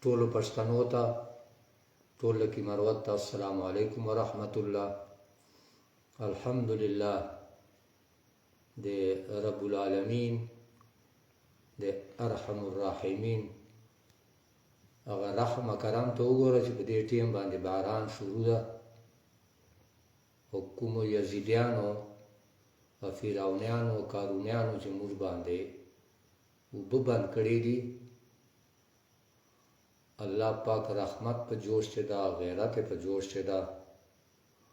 ټولو پښتنو ته، ټول لکي مروت ته السلام علیکم ورحمت الله. الحمدلله د رب العالمین د ارحم الراحمین هغه رحم کرم ته وګوره چې په دې ټیم باندې باران شروع ده او کومو یزیدیانو او فرعونیانو او قارونیانو چې موږ باندې اوبه بند کړي دي، الله پاک رحمت په جوش چې دا غیرت په جوش چې دا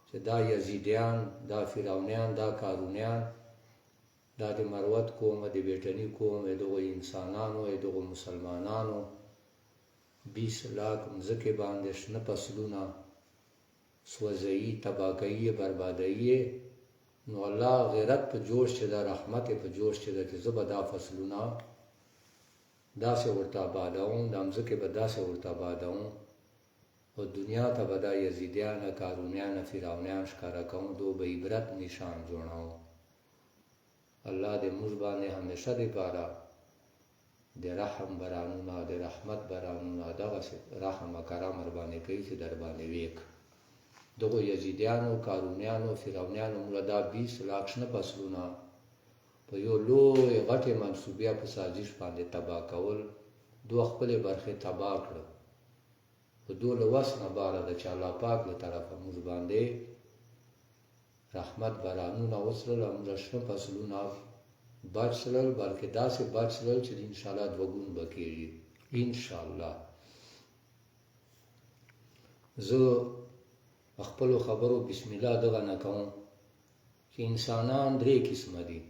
چې دا یزیدیان، دا فرعونیان، دا قارونیان، دا د مروت قوم، د بیټني قوم، دغه انسانانو، دغه مسلمانانو 20 لاک مځکې باندې شنه فصلونه سوځوي، تباه کوي، بربادوي. نو الله غیرت په جوش چې دا، رحمت په جوش چې دا، چې زه به دا فصلونه داسې ورته آبادوم، دا مځکې به داسې ورته آبادوم او دنیا ته به دا یزیدیان، قارونیان، فرعونیان ښکاره کوم، دو به عبرت نشان جوړوم. الله دې موږ باندې همیشه دپاره د رحم بارانونه، د رحمت بارانونه، دغسې رحم او کرم ورباندې کوي چې در باندې ویک. دغو یزیدیانو، قارونیانو، فرعونیانو موږ دا 20 لاک شنه فصلونه په یو لوی غټې منصوبې په سازش باندې تباه کول، دو خپلې برخې تباه کړه. په دو له وس نه باره ده چې الله پاک له طرفه موږ باندې رحمت بارانونه وسرل، موږ شنه فصلونه بچ سلل، بلکې داسې بچ سلل چې انشاءالله دوګون به کېږي انشاءالله. زه خپلو خبرو بسم الله دغه نه کوم چې انسانان 3 قسمه دي.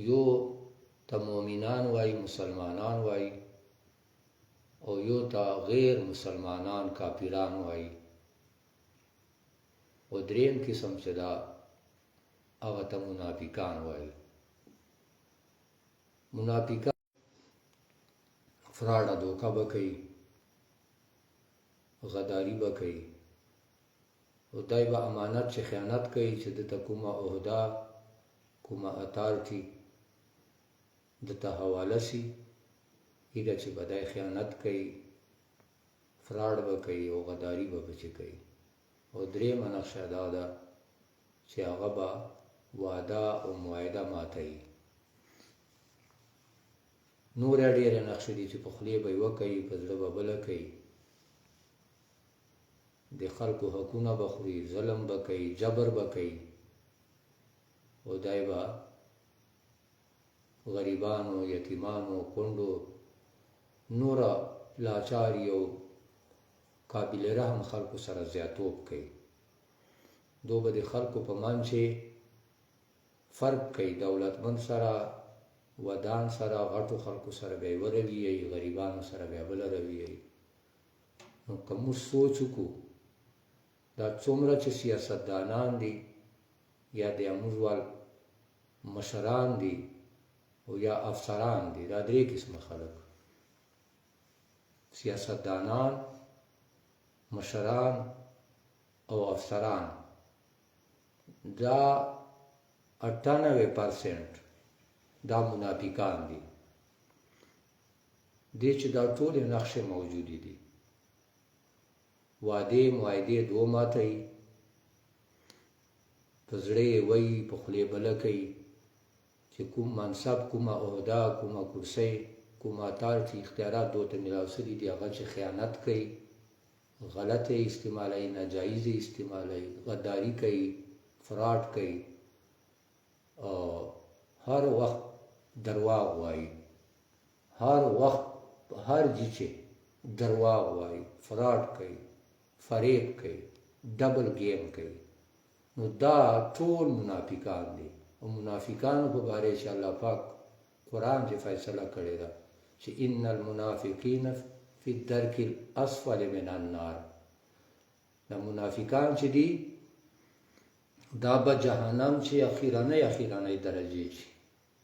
یو ته مؤمنان وایي، مسلمانان وایي، او یو ته غیر مسلمانان، کافران وایي، او دریم قسم چې دا هغه ته منافقان وایي. منافقان فراډه دوکه به کوي، غداري به کوي، او دای به امانت چې خیانت کوي چې دته کومه عهده، کومه اتارټي دته حواله سي، هیله چې به دای خیانت کوي، فراډ به کوي او غداري به چې کوي. او درېیمه نقشه دا ده چې هغه به وعده او معاهده ماتوي. نورې ډېرې نقشې دي چې په خولې به یې وکوي، په زړه به بله کوي، د خلکو حقونه به خوري، ظلم به کوي، جبر به کوي، او دای به غریبانو، یتیمانو، کونډو، نوره لاچاري او قابل رحم خلکو سره زیاتوب کوي. دو به د خلکو په منځ فرق کوي، دولتمند سره، ودان سره، غټو خلکو سره به یې ورویي، غریبانو سره به یې بله رویي. نو که موږ سوچ وکړو دا څومره چې سیاستدانان دي، یا د موږ مشران دي او یا افسران دي، دا 3 قسمه خلک، سیاستدانان، مشران او افسران، دا 98% دا منافقان دي. دې چې دا ټولې نقشې موجودې دي، وعدې معاهدې دو ماتوي، په زړه یې وایي، په خولې بله کوي چې کوم منصب، کومه عهده، کومه کرسۍ، کومه اتارټي، اختیارات دو ته میلاو سوي دي، هغه چې خیانت کوي، غلط یې استعمالوي، ناجایز یې استعمالوي، غداري کوي، فراډ کوي، او هر وخت درواغ وایي، هر وخت هر جیچې درواغ وایي، فراډ کوي، فریب کوي، ډبل گیم کوي. نو دا ټول منافقان دي. او منافقانو په باره چې الله پاک قرآن چې فیصله کړې ده چې ان المنافقین فی الدرک الاسفل من النار، دا منافقان چې دي دا به جهنم چې اخیرنۍ درجې چې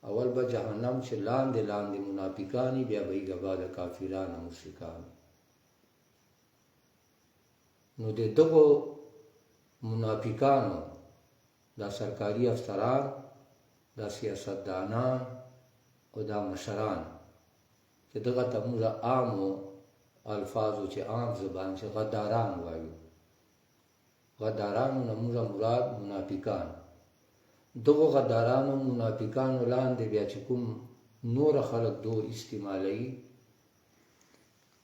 اول به جهنم چې لاندې لاندې منافقانی، بیا به یې ګبا د کافرانو مشرکان. نو د دغو منافقانو، دا سرکاري افسران، دا سیاستدانان او دا مشران چې دغه ته موږ عامو الفاظو چې عام زبان چې غداران وایو، غدارانو نه موږ مراد منافقان. دغه غدارانو منافقانو لاندې بیا چې کوم نور خلق دو استعمالوي،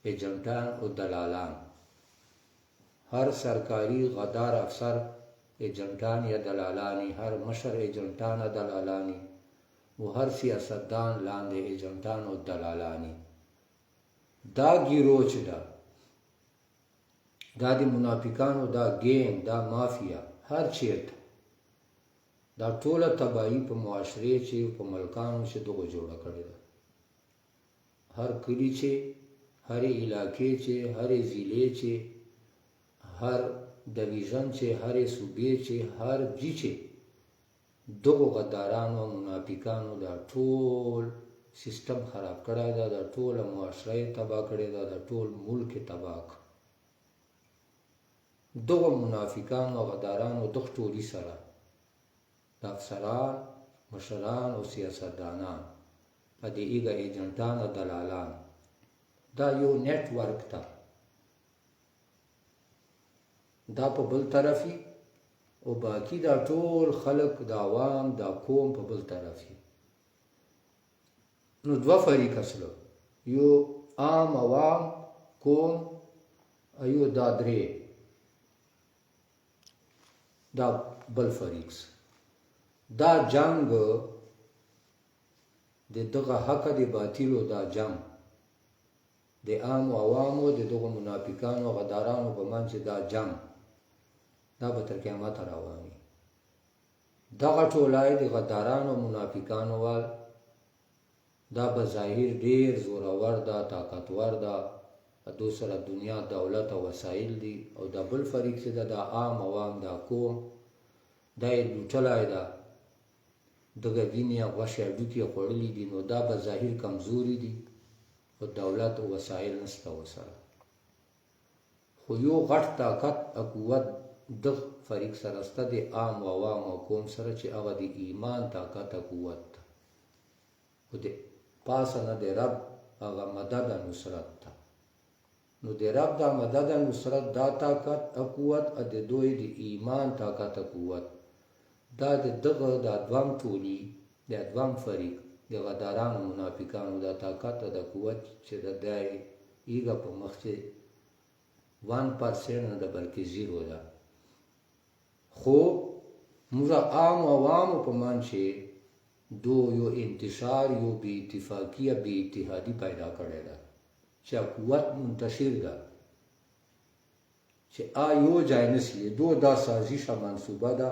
ایجنټان او دلالان. هر سرکاری غدار افسر ایجنټان یا دلالانی، هر مشر ایجنټان یا دلالانی، و هر سیاستدان لاندې ایجنټان او دلالانی. دا ګیروه چې ده، دا د منافقانو دا ګینګ، دا مافیا هر چیرته، دا ټوله تباهي په معاشرې چې په ملکانو چې دغه جوړه کړې ده. هر کلی چې، هر علاقې چې، هر ضلع چې، هر ډویژن چې، هر صوبې چې، هر جي چې، دغه غدارانو او منافقانو دا ټول سیستم خراب کړی ده، دا ټوله معاشره یې تباه کړې ده، دا ټول ملک یې تباه کړ. دغه منافقانو او غدارانو دغه ټولي سره د افسران، مشران او سیاستدانان په دې ایګه ایجنټان او دلالان، دا یو نیټ ورک ده. دا په بل طرفي او باقی دا ټول خلق، دا عوام، دا قوم په بل طرفي. نو دوه فریقه سره، یو عام عوام قوم، ایو دا درې، دا بل فریق. دا جنگ د دغه حق د باطلو، دا جنگ د عام عوامو د دغه منافقانو او غدارانو په منځ دا جنگ، دا به تر قیامته رواني. دغه ټولای د غدارانو او منافقانو وال، دا به ظاهر ډیر زورور ده، طاقتور ده، دو سره دنیا، دولت او وسایل دي. او دا بل فریق چې ده، دا عام عوام، دا قوم، دا یې لوټلی ده، دغه وینې غوښې هډوکي یې خوړلي دي. نو دا به ظاهر کمزوري دي او دولت او وسایل نشته ورسره. خو یو غټ طاقت او قوت دغه فریق سره شته، د عام و عوام او قوم سره، چې هغه د ایمان طاقت او قوت ده. خو د پاسه نه د رب هغه مدد او نصرت ده. نو د رب دا مدد او نصرت، دا طاقت او قوت، او د دوی د ایمان طاقت او قوت، دا د دغه دا دوام ټولي، دا دوام فریق د غدارانو منافقانو دا طاقت او د قوت چې د دای ایګه په مخ کې 1% نه ده، بلکې 0 ده. خو موږ عام عوامو په منځ کې دو یو انتشار، یو بې اتفاقي، بې اتحادي پیدا کړې ده، چې قوت منتشر ده، چې یو ځای نشي. دو دا سازشه منصوبه ده،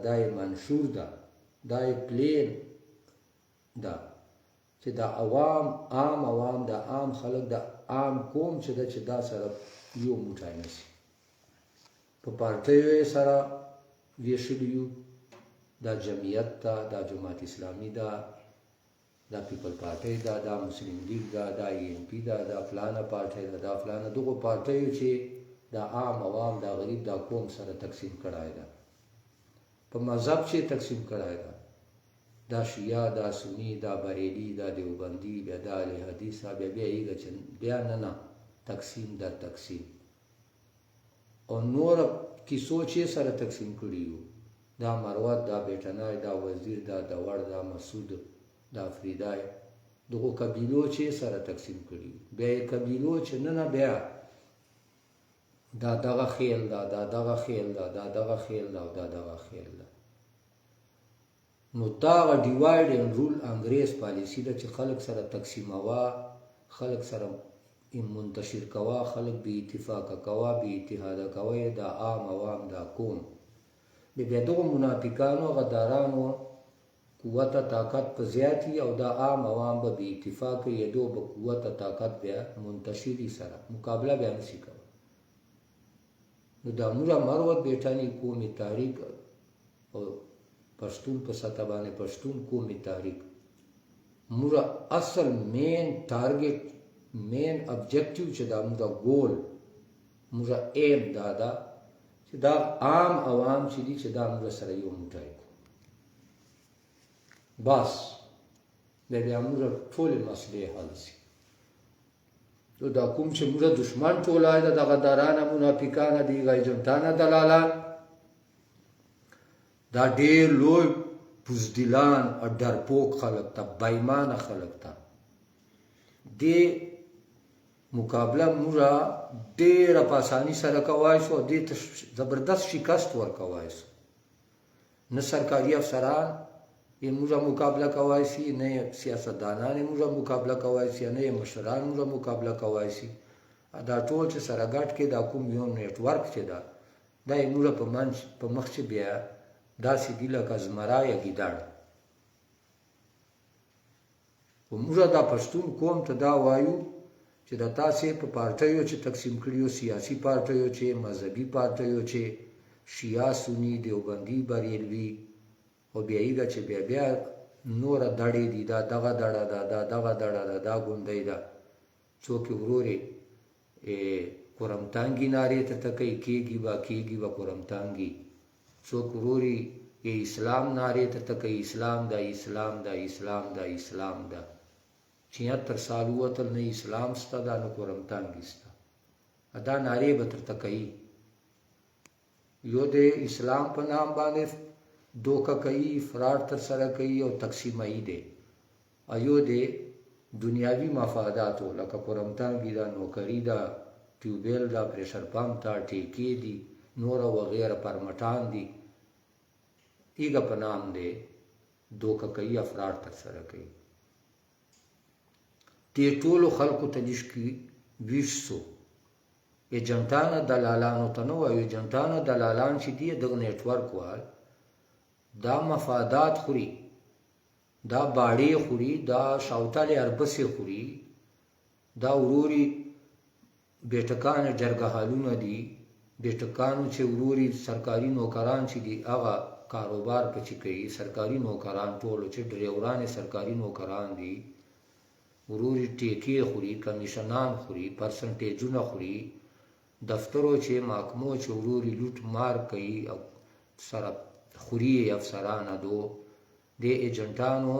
دا یې منشور ده، دا یې پلین ده، چې دا عوام، عام عوام، دا عام خلک، دا عام قوم چې ده، چې دا سره یو موټی نشي. په پارټیو یې سره ویشلي یو، دا جمعیت ده، دا جماعت اسلامي ده، دا پیپل پارټۍ ده، دا مسلم لیگ ده، دا ANP ده، دا فلانه پارټۍ ده، دا فلانه. دغو پارټیو چې دا عام عوام، دا غریب، دا قوم سره تقسیم کړی ده، په مذهب چې تقسیم کړی ده، دا شیعه، دا سنی، دا بریلی، دا دیوبندی، بیا دا اهل حدیث، بیا ایګه چې بیا نه تقسیم در تقسیم. او نور کیسو چې سره تقسیم کړي یو، دا مروت، دا بیټنای، دا وزیر، دا دوړ، دا مسعود، دا فریدای، دغه قبیلو چې سره تقسیم کړي. بیا یې قبیلو چې نه بیا دا دغه خیل ده، دا دغه خیل ده، دا دغه خیل ده، او دا دغه خیل ده. نو دغه ډیوایډ اینډ رول انګریز پالیسی ده، چې خلک سره تقسیموه، خلک سره منتشر کوه، خلک بې اتفاقه کوه، بې اتحاده کوه، دا عام عوام، دا قوم. بیا دغو منافقانو، غدارانو قوت طاقت په زیاتی، او دا عام عوام به بې اتفاقه، یا دو به قوت طاقت بیا منتشری سره مقابله بیا نشي کوه. نو دا موږ مروت بیټانی قومي تحریک او پښتون په سطح باندې پښتون قومي تحریک، موږ اصل مین ټارګټ، مین ابجیکټیو چې دا موږ ګول، موږ ایم دا ده چې دا عام عوام چې دي، چې دا موږ سره یو موټی کړو. بس بیا موږ ټولې مسلې حل شي. نو دا کوم چې موږ دشمن ټولای د غدارانه منافقانه دی ایجنټانه دلالان دا ډېر لوی بزدلان او ډرپوک خلک ته بېایمانه خلک ته دې مقابله موږ ډېره په اساني سره کوای شو دې ته زبردست شکست ورکوای شو نه سرکاري افسران یې موږ مقابله کوای شي نه سیاستدانان یې موږ مقابله کوای شي نه مشران موږ مقابله کوای شي دا ټول چې سره ګډ کې دا کوم یو نیټورک چې دا یې موږ په مخ چې بیا داسې دي لکه زمرا یا ګیدړ خو موږ دا پښتون قوم ته دا وایو چې د تاسې په پارټیو چې تقسیم کړیو سیاسي پارټیو چې مذهبي پارټیو چې شیعه سني دیوبندي بریلوي او بیا یې چې بیا نوره دړې دي دا دغه دړه ده دا دغه دړه ده دا ګوندی ده څوک یې ورورې قرمتانګي نارې ته کوي کېږي به قرمتانګي څوک ورورې اسلام نارې ته کوي اسلام ده اسلام ده اسلام ده اسلام ده 76 سال وتل نه اسلام سته دا نه قرمتانګي سته دا نارې به درته کوي یو د اسلام په نام باندې دوکه کوي افراط تر سره کوي او تقسیمایي دی ایو د دنیاوي مفاداتو لکه قرمتانګي دا نوکري دا ټیوبیل دا پریشر پمپ دا ټیکې دي نور وغیره پرمټان دي ایګه په نام دی دوکه کوي افراط تر سره کوي دې ټولو خلکو ته لشکي 200 ایجنټانه دلالانو ته نه وایو ایجنټانه دلالان چې دي دغه نیټورک وال دا مفادات خوري دا باړې خوري دا شاوتاله اربسې خوري دا وروري بیٹکان جرګه حالونه دي بیٹکانو چې وروري سرکاري نوکران چې دي هغه کاروبار پچې کوي سرکاري نوکران ټول چې ډریوران سرکاري نوکران دي وروري ټیکې خوري کمیشنان خوري پرسنټیجونه خوري دفترو چې محکمو چې وروري لوټ مار کوي او سره خوري افسرانه دو د ایجنټانو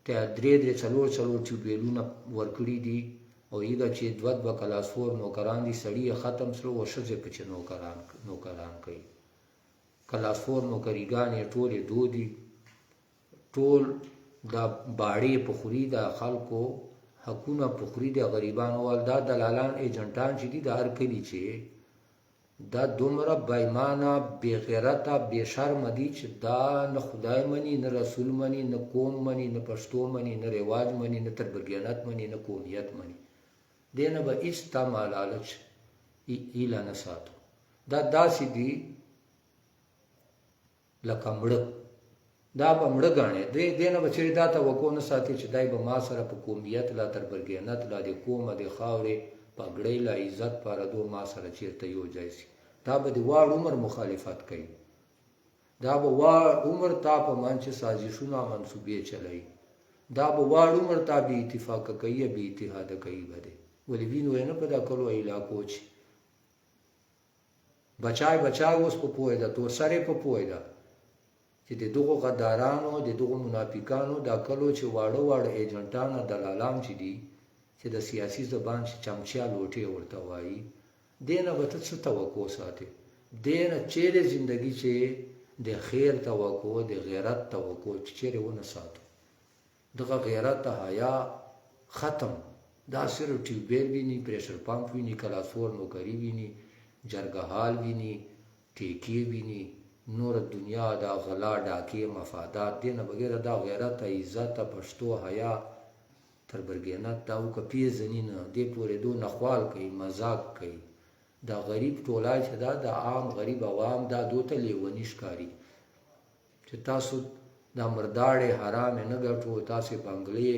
ته درې څلور ټیوبیلونه ورکړي دي او ایګه چې دوه کلاس 4 نوکران دي سړی ختم سره او شزه پچ نوکران کوي کلاس 4 نوکریګانې ټولې دودي ټول دا باړې په خوري د خلکو حقونه په خوري د غریبانو ول دا دلالان ایجنټان چې دي د هر کلی چې دا دومره بېایمانه بې غیرته بې شرمه دي چې دا نه خدای مني نه رسول مني نه قوم مني نه پښتو مني نه رواج مني نه تربګیانت مني نه قومیت مني دې نه به هېڅ تا مالالچ ایله نه ساتو دا داسې دي لکه مړه دا به مړه ګاڼې دې نه به چېرې دا توقع نه ساتي چې دی به ما سره په قومیت لا تربګیانت لا د قومه د خاورې پګړۍ لا عزت پاردو ما سره چېرته یو ځای شي دا به د واړ عمر مخالفت کوي دا به واړ عمر تا په منځ سازشونه منصوبې چلوي دا به واړ عمر تا بې اتفاقه کوي بې اتحاده کوي به دی ولې وینو یې نه په دا کلو علاقو چې بچای اوس په پوهې ده تور سرې په پوهې ده چې د دغو غدارانو د دغو منافقانو دا کلو چې واړه ایجنټانه دلالان چې دي چې د سیاسي زبان چې چمچیا لوټې ورته وایي دې نه به ته څه توقع ساتې دې نه چیرې زندګي چې د خیر توقع د غیرت توقع چې چیرې ونه ساتو دغه غیرت حیا ختم دا صرف ټیوبیل ویني پریشر پمپ ویني کلاس 4 نوکري ویني جرګه حال ویني ټیکې ویني نور دنیا دا غلا ډاکې مفادات دې نه بغیر دا غیرت عزت پښتو حیا تربګیانت دا او کپی زنینه دې پورې دو نخوال کوي مزاق کوي دا غریب ټولای چې دا د عام غریب عوام دا دوته لیونی ښکاري چې تاسو دا مرداړې حرام نه ګټو تاسو بنگلې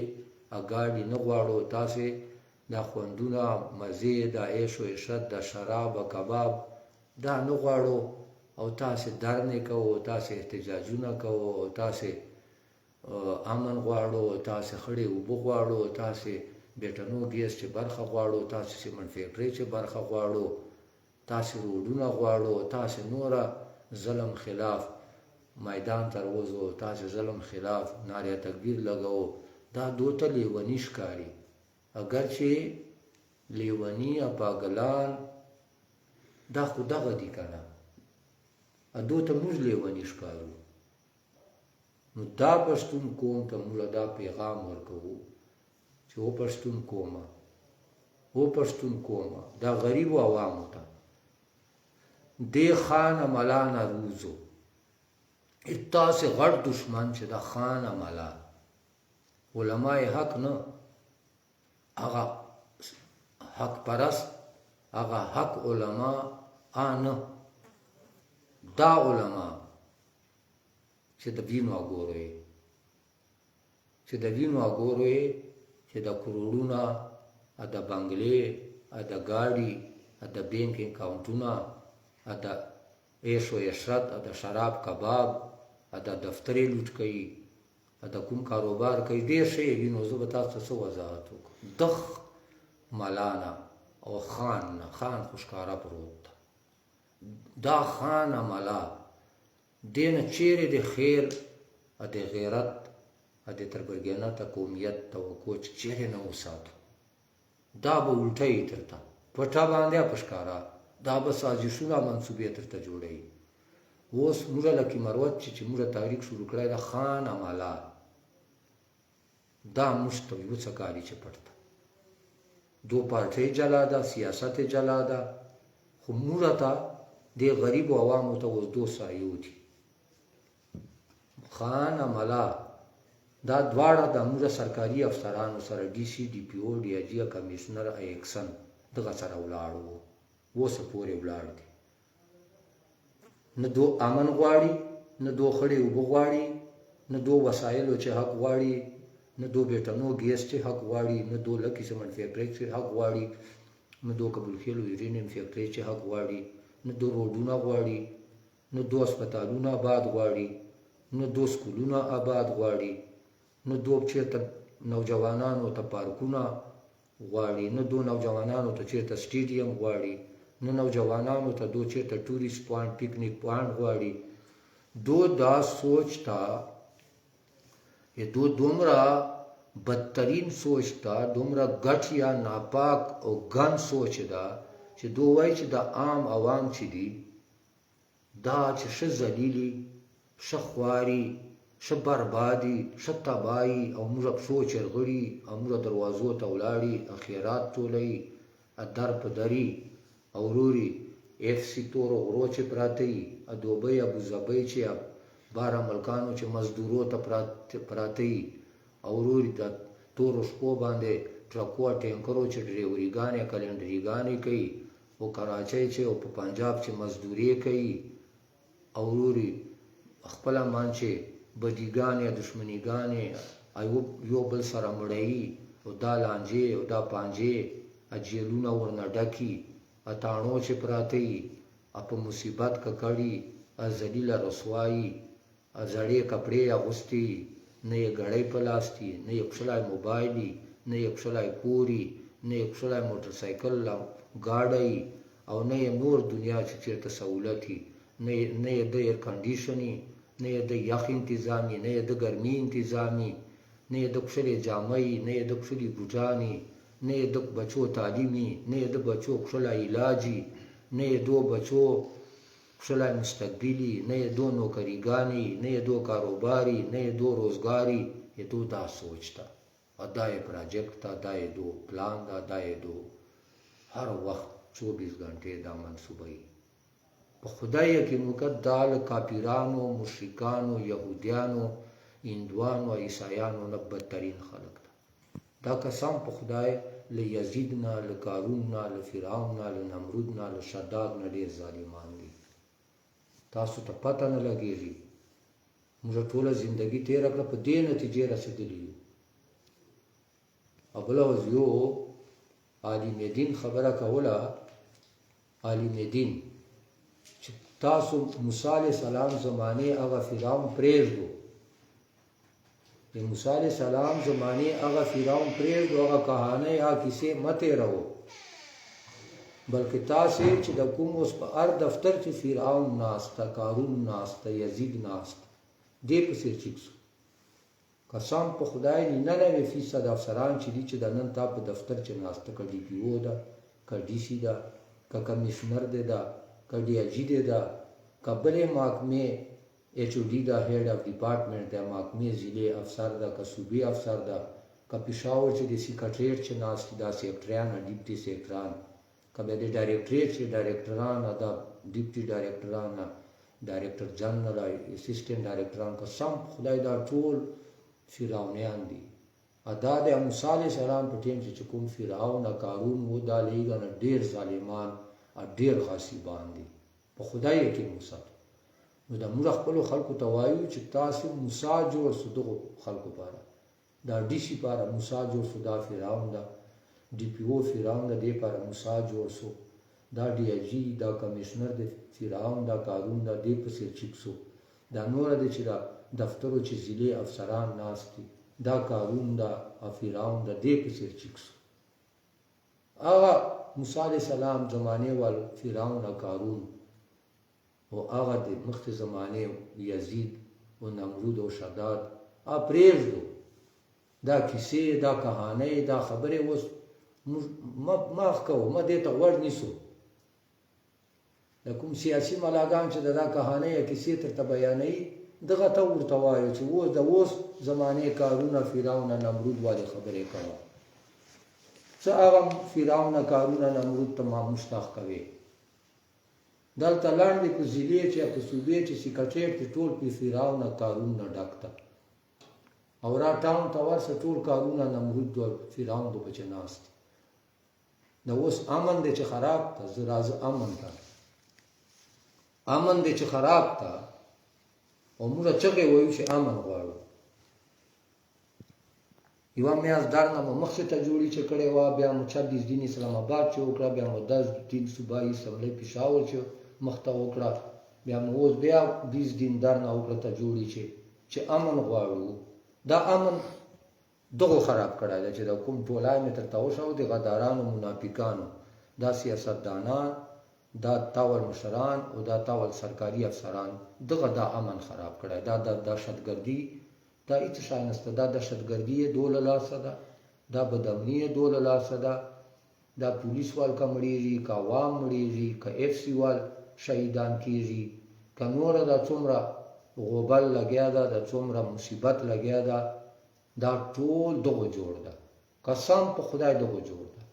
اګاډي نه غواړو تاسو دا خوندونه مزه دا عيش او عشرت دا شراب او کباب دا نه غواړو او تاسو درنه کوو تاسو احتجاجونه کوو تاسو امن غواړو تاسو خړې وبو غواړو تاسو بیٹنو ګیس چې برخه غواړو تاسو سیمنټ فیکټری چې برخه غواړو تاسو روډونه غواړو تاسو نورا ظلم خلاف میدان تر وځو تاسو ظلم خلاف ناره تکبیر لګاو دا دوته لیونی ښکاري اگر چې لیونی اپاګلان دا خو دغه دي که نه ادو ته موږ لیوني ښکارو نو دا پښتون قوم ته موږ دا پیغام ورکوو چې و پښتون قومه و پښتون قومه دا غریبو عوامو ته دې خان ملا نه روزو تاسې غټ دشمن چې د خان ملا علماء حق نه هغه حق پرست هغه حق علما نه دا علما چې د وینو اګوروي چې د وینو اګوروي چې د کروڑونه د بنگلې د ګاډي د بینک اکاونټونه د عیش و عشرت د شراب کباب د دفترې لوټ کوي د کوم کاروبار کوي ډېر شی وینو زه به تاسو څه وضاحت وکړم دغ ملانا او خان نه خان خو ښکاره پروت ده دا خان ملا دې نه چیرې د خیر د غیرت د تربګنت قومیت توقع چیرې نه وساتو دا به الټی درته پټه باندې په ښکاره دا به سازشونه منصوبې درته جوړوي اوس موږ لکه مروت چې موږ تاریخ شروع کړی د خان ملا دا موږ ته یو څه کاري چې پټ دو پارټۍ جلا ده سیاست جلا ده خو موږ ته د غریبو عوامو ته اوس دو سره یو دي خان ملا دا دواړه د موږ سرکاري افسرانو سره ډي سي ډي پي او ډي اجي کمشنر ایکسن دغه سره ولاړو اوس پورې ولاړ دي نه دو امن غواړي نه دو خړې اوبه غواړي نه دو وسایلو چې حق غواړي نه دو بیټنو ګیس چې حق غواړي نه دو لکي سمنټ فیکټري چې حق غواړي نه دو قبول خېلو یورینیم فیکټري چې حق غواړي نه دو روډونه غواړي نه دو هسپتالونه آباد غواړي نه دو سکولونه آباد غواړي نه دو چېرته نوجوانانو ته پارکونه غواړي نه دو نوجوانانو ته چېرته سټیډیم غواړي نه نوجوانانو ته دو چېرته ټوریسټ پوینټ پکنیک پوینټ غواړي دو دا سوچ تا دو دومره بدترین سوچ تا دومره ګټ یا ناپاک او ګن سوچ ده چې دو وایي چې د عام عوام چې دي دا چې ښه ذلیلي ښه خواري ښه بربادي ښه تباهي او موږ پښو چرغړي او موږ دروازو ته ولاړي اخیرات ټولوي در په دري او روري اف سی تورو غرو چې پراته وي دوبۍ ابوظبۍ چې باره ملکانو چې مزدورو ته پراته وي او روري د تورو شپو باندې ټرکو ټینکرو چې ډریوریګانې کلنډریګانې کوي او کراچۍ چې او په پنجاب چې مزدوري کوي او روري خپله مان چې بدیګانې دشمنیګانې یو بل سره مړوي او دا لانجې او دا پانجې جیلونه ورنه ډکي اتاڼو چې پراته وي په مصیبت ککړي ذلیله رسوایي زړې کپړې اغوستي نه یې ګړۍ په لاس دي نه یې کښلی موبایلي نه یې کښلی کوري نه یې کښلی موټرسایکل ګاډی او نه یې نور دنیا چې چېرته سهولت وي نه یې د ایر کنډیشني نه یې د یخ انتظامي نه یې د ګرمي انتظامي نه یې د کښلې جامۍ نه یې د کښلې بوټانې نه یې د بچو تعلیمي نه یې د بچو کښلی علاجي نه یې دو بچو کښلی مستقبلي نه یې دو نوکریګانې نه یې دو کاروباري نه یې دو روزګاري یې دو دا سوچ ته دا یې پراجیکټ ته دا یې دو پلان ده دا یې دو هر وخت 24 غنټې دا منصوبه په خدای یقین وکړه دا له کافرانو مشرکانو یهودیانو هندوانو عیسایانو نه بدترین خلک ده دا کسان په خدای له یزید نه له قارون نه له فرعون نه له نمرود نه له شداد نه ډېر ظالمان دي تاسو ته پته نه لګېږي موږ ټوله زندګي تېره کړه په دې نتیجې رسېدلي یو او بله ورځ یو عالم دین خبره کوله عالم دین چې تاسو موسی علیه السلام زمانې هغه فرعون پرېږدو د موسی علیه السلام زمانې هغه فرعون پرېږدو هغه کهانۍ هغه کیسې مه تېروو بلکې تاسې چې د کوم اوس په هر دفتر چې فرعون ناسته قارون ناسته یزید ناسته دې پسې چیک سو قسم په خدای 99% افسران چې دي چې د نن تا په دفتر چې ناسته که ډي پی او ده که ډي سي ده که کمیشنر دی ده که ډي ایل جي دی ده که بلې محکمې ایچ او ډي ده هیډ اف ډپارټمنټ دی محکمې ضلعې افسر ده که صوبې افسر ده که پېښور چې د سیکرټریټ چې ناست دي دا سیکټریان ډیپټي سیکټران که بیا د ډایرکټریټ چې ډایرکټران دا ډیپټي ډایرکټران ډایرکټر جنرال اسسټنټ ډایرکټران قسم خدای دا ټول فرعونیان دي دا د موسی علیه السلام په ټیم چې کوم فرعون قارون و دا لیږه نه ډېر ظالمان او ډېر غاصبان دي په خدای یقین وساتو نو د موږ خپلو خلکو ته وایو چې تاسو موسی جوړ سو دغو خلکو پاره دا ډي سي پاره موسی جوړ سو دا فرعون ده ډي پی او فرعون ده دې پاره موسی جوړ سو دا ډي ایل جي دا کمیشنر د فرعون دا قارون دا دې پسې چیک سو دا نور دی چې دا دفترو چې ضلعې افسران ناست دي دا قارون دا فرعون دا دې پسې چیک سو هغه موسی علیه السلام زمانې وال فرعون او قارون او هغه د مخکې زمانې یزید او نمرود او شداد پرېږدو دا کیسې دا کهانۍ دا خبرې اوس مخ کوو ما دې ته غوږ نیسو د کوم سیاسي ملاګان چې دا کهانۍ یا کیسې درته بیانوي دغه ته ورته وایو چې اوس د اوس زمانې قارون فرعون نمرود والې خبرې کوه څه هغه فرعون قارون نمرود ته ما مشتاق کوي دلته لاندې په ضلعې چې په صوبې چې سیکرټریټ کې ټول په فرعون قارون نه ډک ده او را ټاون ته ورسه ټول قارون نمرود او فرعون د بچ ناست د اوس امن دی چې خراب ته زه راځه امن ته امن دی چې خراب ته او موږ چغې وایو چې امن غواړو یوه میاشت درنه مو مخکې ته جوړي چې کړې وه بیا مو 26 دین اسلام آباد چې وکړه بیا مو 10 دین صوبایي اسمبلۍ پېښور چې مخته وکړه بیا مو اوس بیا 20 دین درنه وکړه ته جوړي چې امن غواړو دا امن دغو خراب کړی دی چې د کوم ټولای مې درته وښو د غدارانو منافقانو دا سیاستدانان دا تاول مشران او دا تاول سرکاري افسران دغه دا امن خراب کړی دا د دهشتګردي دا هیڅ شی نشته دا دهشتګردي یې دوله لاسه ده دا بدامني یې دوله لاسه ده دا پولیس وال که مړېږي که عوام مړېږي که اف سی وال شهیدان کېږي که نوره دا څومره غوبل لګیا ده د څومره مصیبت لګیا ده دا ټول دغو جوړ ده قسم په خدای دغو جوړ ده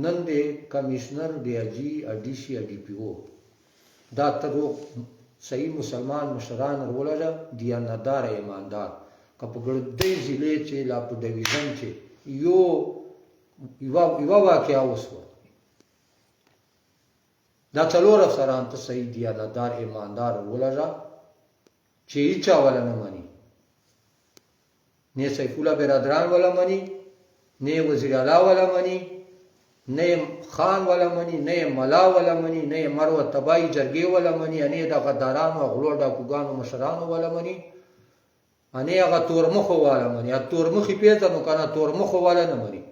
نن دی کمیشنر ډي ایل جي ډي سي ډي پی او دا ته صحیح مسلمان مشران ورولره دیانتدار ایماندار که په ګردۍ ضلع چې لا په ډویژن چې یوه واقعه وسوه دا څلور افسران ته صحیح دیانتدار ایماندار ورولره چې هیچا ولا نه مني نه سیف الله برادران ولا مني نه وزیر اعلی ولا مني نه خان ولا مني نه ملا ولا مني نه مرو تبای جرګي ولا مني نه د غدارانو غلو ډاکوګانو مشرانو ولا مني اني هغه تورمخ ولا مني ا تورمخي پیژنو کنه تورمخ ولا نه مني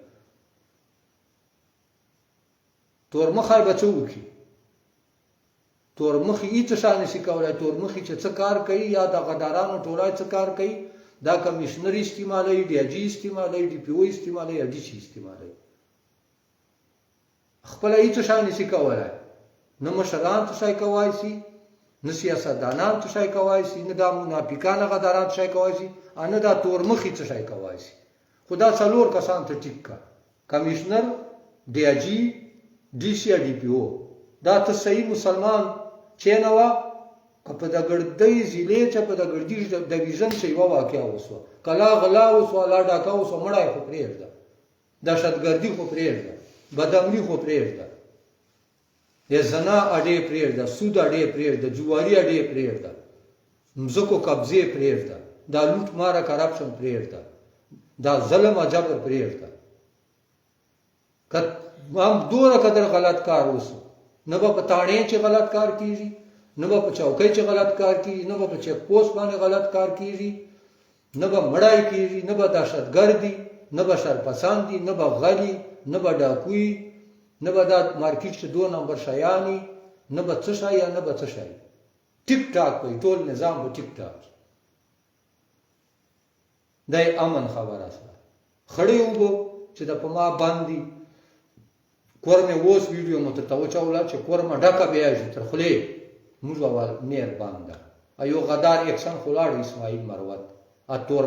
تورمخای بچو کی تورمخي هیڅ شان نشي کولای تورمخي چې څه کار کوي یا د غدارانو ټولای څه کار کوي دا کمیشنر استعمالوي ډي جي استعمالوي ډي پی او استعمالوي ډي سي استعمالوي خپل هیڅ شان نشي کولای نه مشران څه شي کوي سي نه سیاستدانان څه شي کوي سي نه د منافقان غداران څه شي کوي سي ان دا تورمخي څه شي کوي سي خدا څلور کسان ته ټیک کا کمیشنر ډي جي ډي سي ډي پی او دا ته صحیح مسلمان چې نه وا په د ګردۍ ضلع چې په د ګردۍ ډویژن چې یوه واقعه وسوه کلا غلا وسوه لا ډاکه وسوه مړی خو پرېږده دهشتګردي خو پرېږده بدامني خو پرېږده د زنا اډې پرېږده سود اډې پرېږده جواري اډې پرېږده مځکو قبضې پرېږده دا لوټ ماره کرپشن پرېږده دا ظلم او جبر پرېږده هم دوره قدر غلط کار وسو نه به په تاڼې چې غلط کار کېږي نه به په چوکۍ چې غلط کار کېږي نه به په چیک پوسټ باندې غلط کار کېږي نه به مړی کېږي نه به دهشتګردي نه به شرپسندي نه به غلي نه به ډاکوي نه به دا مارکیټ چې 2 نمبر شیاني نه به څه شی یا نه به څه شی ټیک ټاک وي ټول نظام به ټیک ټاک دا امن خبره سره خړې اوبه چې د په ما باندې کورمې اوس ویډیو مو ته وچوله چې کورمه ډکه بیا شي تر خولې موږ اول مهربان ده ایو غدار یکسن خلاړ اسماعیل مروت ا تور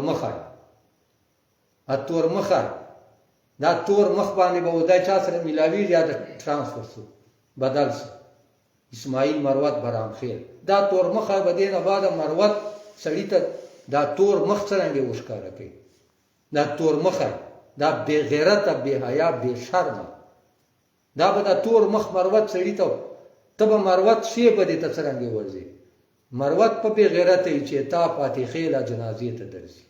مخه دا تور مخ باندې به ودای چا سره ملاوی یا د ترانسفر سو بدل سو اسماعیل مروت برام خیر دا تور مخه به دینه بعد مروت سړی ته دا تور مخ څنګه وښکاره کوي دا تور مخه دا بے غیرت بے حیا بے شرم دا به دا تور مخ مروت سړی ته تب مروت شی به دې ته څنګه ورځي مروت په بے غیرت چې تا پاتې خیله جنازې ته درځي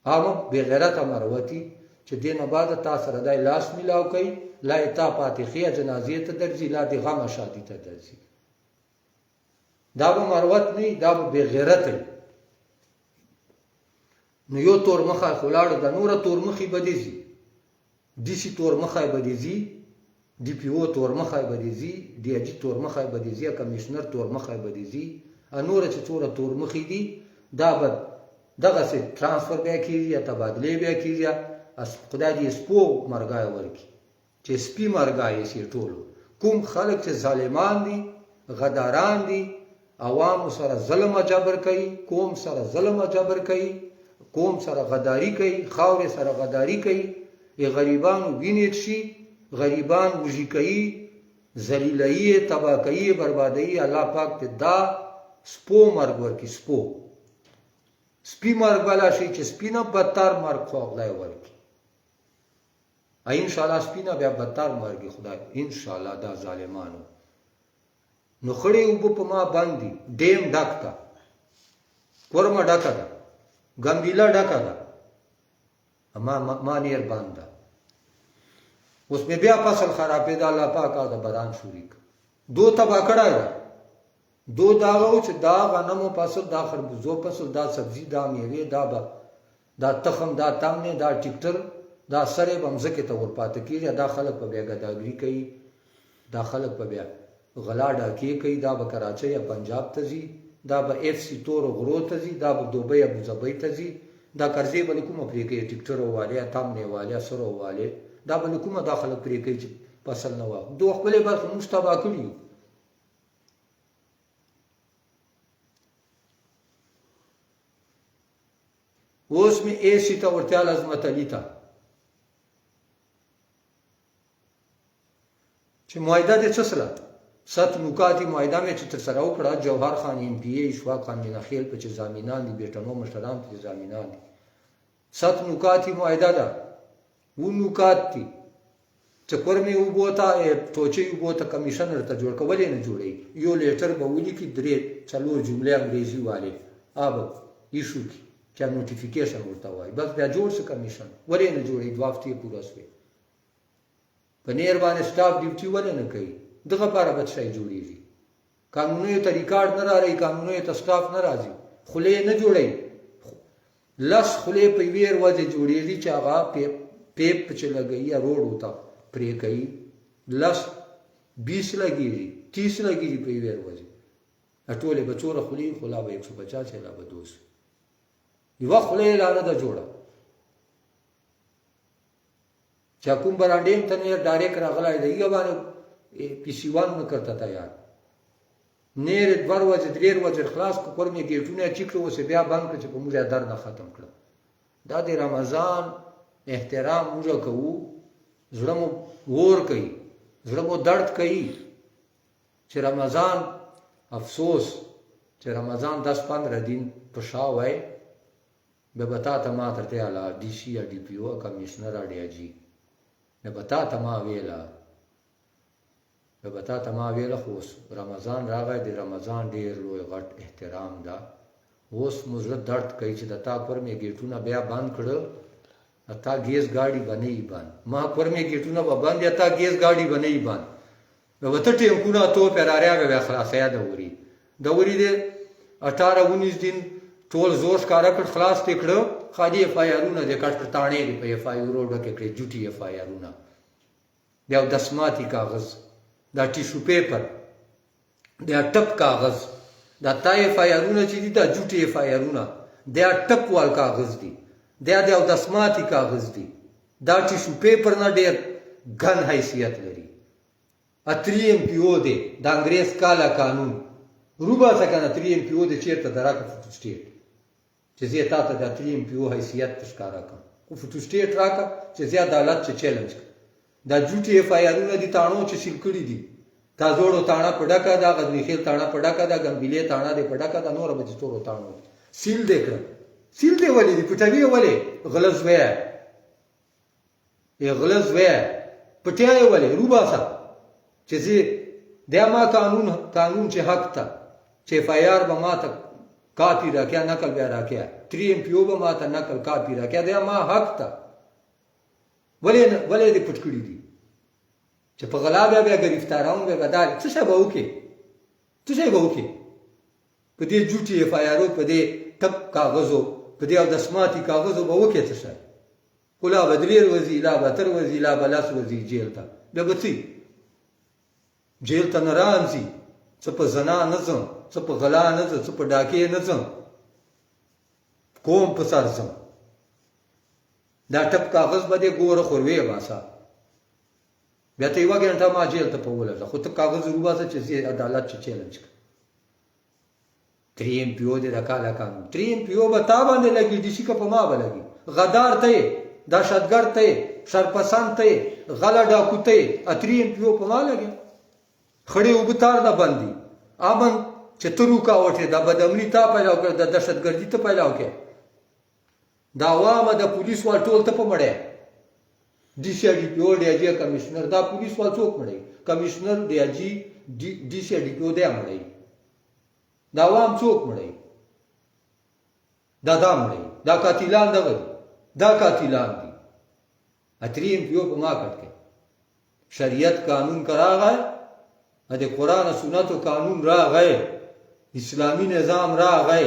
هغه بے غیرت مروتی چې دینه بعد تا سره دای لاس ملاو کوي لا تا پاتې خیله جنازې ته درځي لا د غم شادي ته درځي دا به مروت نه دا به بے غیرت نو یو تور مخه خلاړو د نور تور مخي بدیزي دیسی تور مخه بدیزي دی پیو تور مخه بدیزي دی اجي تور مخه بدیزي کمشنر تور مخه بدیزي انور چې تور مخي دي دا به دغه سي ترانسفر بیا کیږي یا تبادله بیا کیږي اس خدای دې سپو مرګای ورکی چې سپي مرګای شي ټولو کوم خلک چې ظالمان دي غداران دي عوام سره ظلم جبر کوي قوم سره ظلم جبر کوي قوم سره غداری کوي خاور سره غداری کوي ای غریبانو وینې شي غریبان وږي کوي ذلیلایي تباہی بربادي الله پاک ته دا سپو مرګ ورکی سپي مرګ والا شي چې سپینه بدتر مرګ خو خدای ورکی ان شاء الله سپینه بیا بدتر مرګ خدای ان شاء الله دا ظالمانو نو خړې وب په ما باندې ډیم ډاکتا کورما ډاکا دا ګمبیلا ډاکا دا ما نیر باندې اوس مې بیا فصل خرابې دا الله پاک دا باران شوریک دو تبا کړه دو داغو چې دا غنمو فصل دا خربوزو فصل دا سبزی دا میوه دا تخم دا تامنه دا ټیکټر دا سره بمزکه ته ورپاتې کیږي دا خلک په بیا ګداګری کوي دا خلک په بیا غلا ډاکی کوي دا به کراچۍ یا پنجاب ته ځي دا به اف سی تور غرو ته ځي دا به دوبۍ ابو ظبي ته ځي دا قرضې به کومه پرې کوي ټیکټر والے تامنه والے سره والے دا به کومه داخله پرې کوي چې فصل نه و دوه خپل برخه مستبا کړی اوس می ایسی ته ورته لازمت لیتا چې معاهده د څسله ست نکاتی معاهده مې چې تر سره وکړه جوهر خان ایم پی ای اشفاق خان میناخیل په چې زمینان دي بیٹنو مشران په زمینان دي ست نکاتی معاهده ده و نکات دي چې کورمې وبوتا توچې وبوتا کمیشنر ته جوړ کولې نه جوړي یو لیټر به ولیکي درې څلور جملې انګریزي والے اب ایشو کی چې نوټیفیکیشن ورته وای بس بیا جوړ شي کمیشن ولې نه جوړي دوه هفتې پوره شوي په نیر باندې سټاف ډیوټي ولې نه کوي دغه لپاره به څه جوړیږي قانوني ته ریکارډ نه راځي قانوني ته سټاف نه راځي خلې نه جوړي لس خلې په ویر وځي جوړیږي چې هغه پیپ چې لګي یا روډ وتا پرې کوي لس 20 لګيږي 30 لګيږي په ویر وځي ټولې بچوره خلې خلا به 150 چلا به 200 یو خلې لاله د جوړه چا کوم برانډیم ته نه ډایرکټ راغلای دی یو باندې پیسیوان نه کرتا تا یار نیر دوار وځي دریر وځي خلاص کو پر مې ګیټونه چیکلو وسه بیا بانک چې په موږ درد نه ختم کړ دا د رمضان احترام موږ کوو زړه مو ور کوي زړه مو درد کوي چې رمضان افسوس چې رمضان 10-15 دن په شاوای به بتا ته ما ترته اعلی ډي سي یا ډي پی او کمشنر اډیا جی به بتا ته ما ویلا به بتا ته ما ویلا خو رمضان راغی د رمضان ډیر لوی غټ احترام دا اوس مزله درد کوي چې د تا پر مې گیټونه بیا بند کړو اتا گیس گاڑی بنئی بند ما پر مې گیټونه به بند اتا گیس گاڑی بنئی بند وته ټیمونه تو پیراریا به خلاصیا د وری دې 18-19 دن ټول زور ښکارا کړ خلاص تکړه خالي اف آی آرونه د کټ تاڼې دی په اف آی روډ کې کړې جوټي اف آی آرونه بیا د سماتی کاغذ دا ټیشو پیپر دا ټپ کاغذ دا تای اف آی آرونه چې دي دا جوټي اف آی آرونه دا ټپ وال کاغذ دي دا د اودسماتي کاغذ دی دا ټیشو پیپر نه ډېر ګن حیثیت لري 3 MPO دی د انګریز کالا قانون روباسه کنه 3 MPO دی چیرته دراکه فوټو سټیټ چې زه تا ته د 3 MPO حیثیت ښکارا کوم خو فوټو سټیټ راکه چې زه عدالت چې چیلنج دا جوټي FIR-ونه دي تاڼو چې سیل کړي دي تا زوړو تاڼه په ډکه دا غزنیخیل تاڼه په ډکه دا ګمبیلې تاڼه دی په ډکه دا نور به ستورو تاڼو سیل دې کړ سیل دې ولې دي پټوي ولې غلظ وې غلظ وې پټیا ولې روباسه چې زه د ما قانون چې حق ته چې FIR به ما ته کاپی راکیا نقل بیا راکیا 3 MPO به ما ته نقل کاپی راکیا د ما حق ته ولې دې پټ کړی دي چې په غلا بیا گرفتارون به بدل څه شی به وکي په دې جوټي FIR په دې تپ کاغذو په دې اودسماتي کاغذو به وکي څه شی کولا بدریر وزي لا بتر وزي لا بلاس وزي جیل ته بیا بچي جیل ته نه راځي څه په زنا نه ځم څه په غلا نه ځم څه په ډاکې نه ځم کوم په سر ځم دا ټپ کاغذ به دې ګوره خوروي باسا بیا ته یوه ګنټه ما جیل ته په ولږه خو ته کاغذ روباسه چې زه عدالت چې چیلنج کړم 3 MPO دې د کاله قانون 3 MPO به تا باندې لګي ډي سي که په ما به لګي غدار ته یې دهشتګرد ته یې شرپسند ته یې غله ډاکو ته یې 3 MPO په ما لګي خړې اوبه تار نه بندي امن چې ته روکاوټې دا بدامني تا پیدا وکړه د دهشتګردي ته پیدا وکړې دا عوامه د پولیس وال ټول ته په مړی DCIDPO DIG کمشنر دا پولیس وال څوک مړی کمشنر DIG DCIDPO دی مړی دا عوام څوک مړی دا مړی دا قاتلان دغه دا قاتلان دي 3 MPO په ما کټ کې شریعت قانون کراغی د قرآن سنت و قانون راغی اسلامی نظام راغی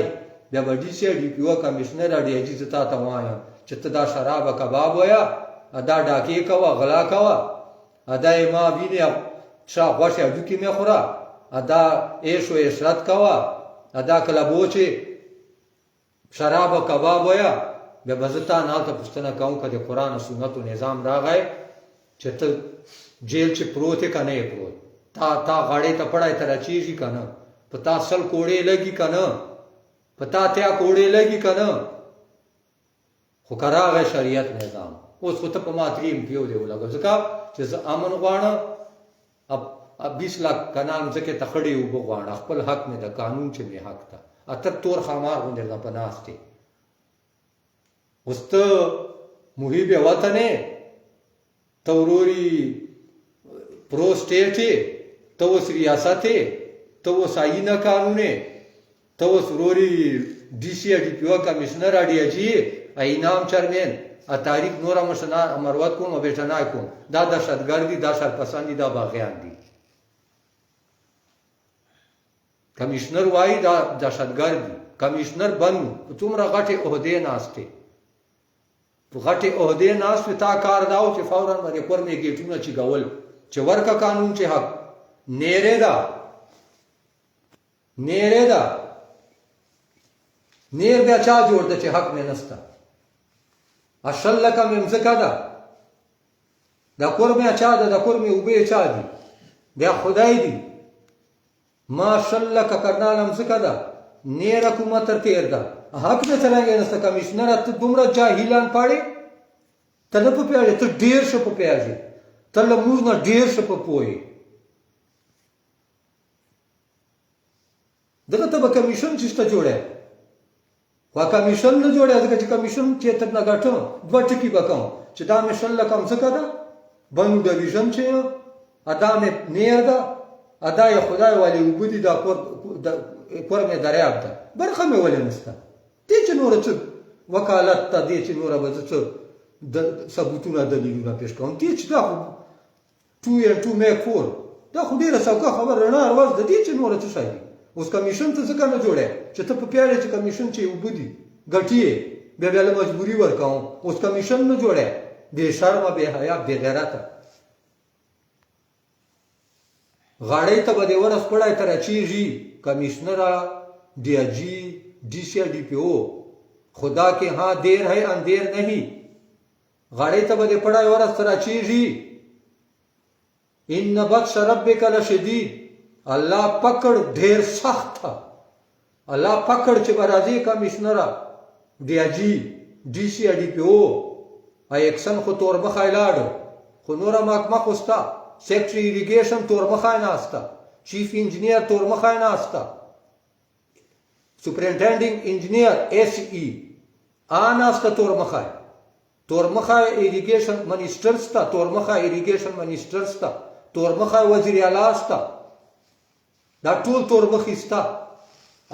بیا به DCIDPO کمشنر DIG تا ته وایم چې ته دا شراب کباب ویا ادا ډاکې کوه غلا کوه ادا ما وینې شا غوښې هډوکي مې خوره ادا عیش و عشرت کوه ادا کلبوچې شراب کباب ویا بیا به زه تا نه هلته پوښتنه کوم که د قرآن سنت و نظام راغی چې ته جیل چې پروت یې که نه یې پروت تا غاړې ته پړی ته راچېږي که نه په تا 100 کوړې لګي که نه په تا 30 کوړې لګي که نه خو که راغی شریعت نظام اوس خو ته په ما 3 MPO دی ولګه ځکه چې زه امن غواړم 20 लाख کنال ځکه ته خړې اوبه غواړم خپل حق مې د قانون چې مې حق ته اتر تور خامار غوندې نه په ناستې اوس ته محب وطن ته وروري پرو سټیټ ته اوس ریاست ته اوس آئینه قانون ته اوس وروري DCIDPO کمشنر DIG اینام چرمن تاریخ نورا مشنا مروت کوم او بیٹنا کوم دا دهشتګردي دا شرپسندي دا باغیان دي کمشنر وای دا دهشتګردي کمشنر بنو څومره غټه عہدې ناشته په غټه عہدې ناشته تا کار داو چې فورا باندې کور می گیټونه چې غول چې ورکا قانون چې حق نیره دا نیر بیا چا جوړ د چې حق مې نستا اشل لکه ممزکه ده دا کور مې چا ده دا کور مې اوبه چا دي بیا خدای دی ما شل لکه کرنال ممزکه ده نیر حکومت تیر ده حق مې څنګه نستا کمشنر ته دومره جاهلان پاړي ته نه په پیاړي ته ډیر شو په پیاړي ته له موږ نه ډیر شو په پوي دغه ته به کمیشن چې جوړه وا کمیشن نه جوړه ځکه چې کمیشن چې تر نه غټو دوه ټکی وکاو چې دا مې شل کم څه کړه بنو ډیویژن چې ادا مې نیر ده ادا یې خدای والی وبدي دا کور مې دریاب ده برخه مې ولې نسته دې چې نور څه وکالت ته دې چې نور به څه د ثبوتونه دلیلونه پیش کوم دې چې دا 2 and 2 make 4 دا خو ډیره څوکه خبر رڼا ورځ د دې چې نور څه شي اوس کمیشن ته څنګه نه جوړه چې ته په پیاړې چې کمیشن چې وبدي ګټي بیا له مجبوری ورکاو اوس کمیشن نه جوړه بے شرم بے حیا بے غیرت غاړې ته به د ورس پړای تر چیږي کمیشنر DIG DCIDPO खुदा के हाँ देर है अंधेर नहीं غاړې ته به دې پړی ورځ ته راچېږي ان بطش ربک لشدید الله پکړ ډېر سخت تھا الله پکړ چې به راځي کمیشنره ډي آی جي ډي سي ډي پي او ایکسن خو تورمخی لاړ خو نوره محکمه خو سته سیکټري ایریګیشن تورمخی ناسته چیف انجینیر تورمخی ناسته سپرنټینډینګ انجینیر ایس ای ناسته تورمخی ایریګیشن منیسټر سته تورمخی ایریګیشن منیسټر سته تورمخی وزیر اعلی سته دا ټول تورمخی سته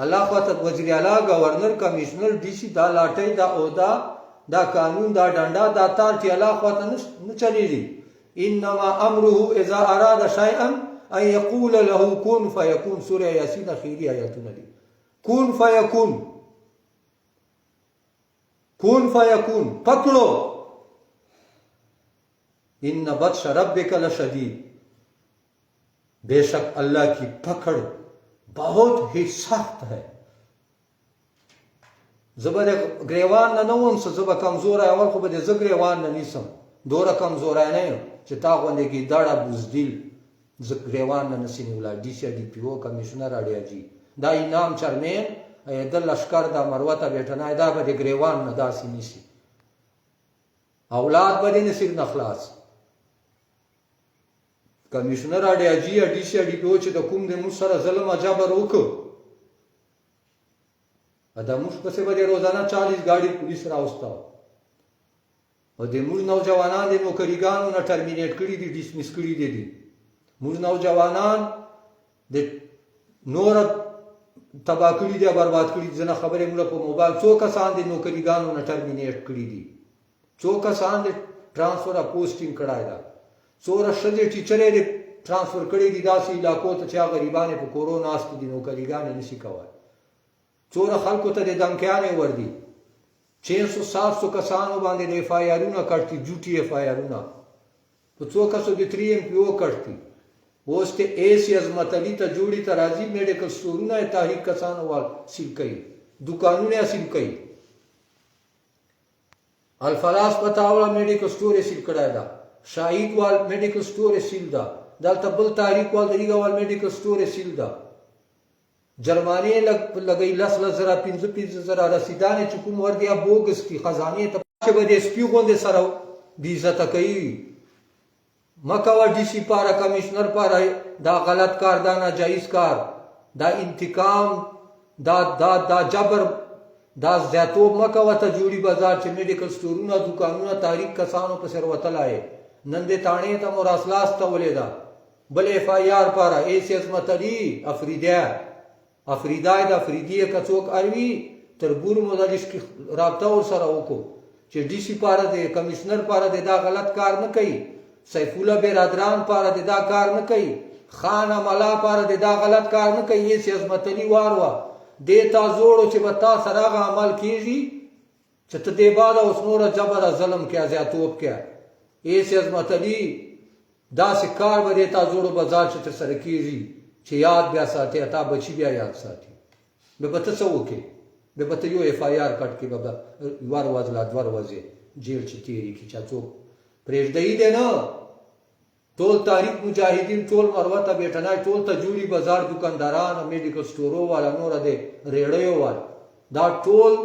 الله خو ته وزیر اعلی گورنر کمشنر ډي سي دا لاټۍ دا عہده دا قانون دا ډنډا دا تار چې الله خو ته نه چلیږي انما امره اذا اراد شيئا ان يقول له كن فيكون سوره یاسین اخیری آیاتونه دي کن فیکون کن فیکون پکڑو ان بطش ربک لشدید بے شک اللہ کی پکڑ بہت ہی سخت ہے زبر گریوان نه نوم څه زبر کمزور اول خو به زه گریوان نه نیسم دوره کمزور نه یم چې تا غوندې کې داړه بوزدل زه گریوان نه نسینی ولا ډي سي ډي پي او کمشنر اړیا جی دا انعام چرمن د لشکر دا مروته بیٹنه دا به گریوان نه داسې نیسی اولاد به نه سیر نخلاص کمشنر اړیا جی ډي سي ډي پي او چې د کوم د مو سره ظلم جبر وکړ دا موږ پسې به روزانه 40 گاڑی پولیس راوستاو او د موږ نوجوانان د نوکریګانو نه ټرمینیټ کړي دي ډیسمس کړي دي موږ نوجوانان د نور تبا کړي دي برباد کړي دي نه خبرې موږ په موبایل څو کسان د نوکریګانو نه ټرمینیټ کړي دي څو کسان د ټرانسفر اپ پوسټینګ کړای دا څو رشدې ټیچرې د ټرانسفر کړي دي داسې علاقو ته چې غریبانه په کورونا است دي نوکریګان نشي کولای څوره خلکو ته د دمکیانې وردي 600-700 کسانو باندې د اف آی آرونه کړتي جوټي اف آی آرونه په څو کسو د 3 ام پی او کړتي اوس ته ایس عظمت علی ته جوړي ته راځي میډیکل سٹورونه تحریک کسانو وال سیل کوي دکانونه سیل کوي الفلاس پتاوله میډیکل سٹور سیل کړای دا شاهید وال میډیکل سٹور سیل دا دلته بل تحریک وال دغه وال میډیکل سٹور سیل دا جرمانی لګی 10,000 رسیدانې چې کوم وردیا بوګس کی خزانه ته چې به د سپیو غوندې سره د عزت کوي مکوا ډي سي پارا کمشنر پارا دا غلط کار دا ناجایز کار دا انتقام دا جبر دا زیاتوب مکوا ته جوړي بازار چې میډیکل سٹورونه دکانونه تاریخ کسانو په سر وتلای نن دې تانه ته مراسلاس ته ولیدا بل اف آی آر پارا ایس عظمت علی افریدای دا افریدیه کڅوک اروي تربور مدرس کی رابطه ور سره وکړو چې ډي سي پاره د کمشنر پاره د دا غلط کار نه کوي سیف الله برادران پاره د دا کار نه کوي خان ملا پاره د دا غلط کار نه کوي یې عظمت علی واروا دیتا زوړو چې بتا سره عمل کیږي چې ته دی بعد اوس نور جبر ظلم کې ازیاتوب کې یې عظمت علی دا سکار به دیتا زوړو بازار چې سره کیږي چې یاد بیا ساتي اتا بچی بیا یاد ساتي به پته څه وکي به پته یو اف آی آر کټ کې به ور وځلا دور وځي جیل چې تیری کی چا څوک پرېږدي دي نه ټول تاریخ مجاهدین ټول مروته بیٹنای ټول ته جوړي بازار دکانداران میډیکل سٹورو والا نور دې ریړیو والا دا ټول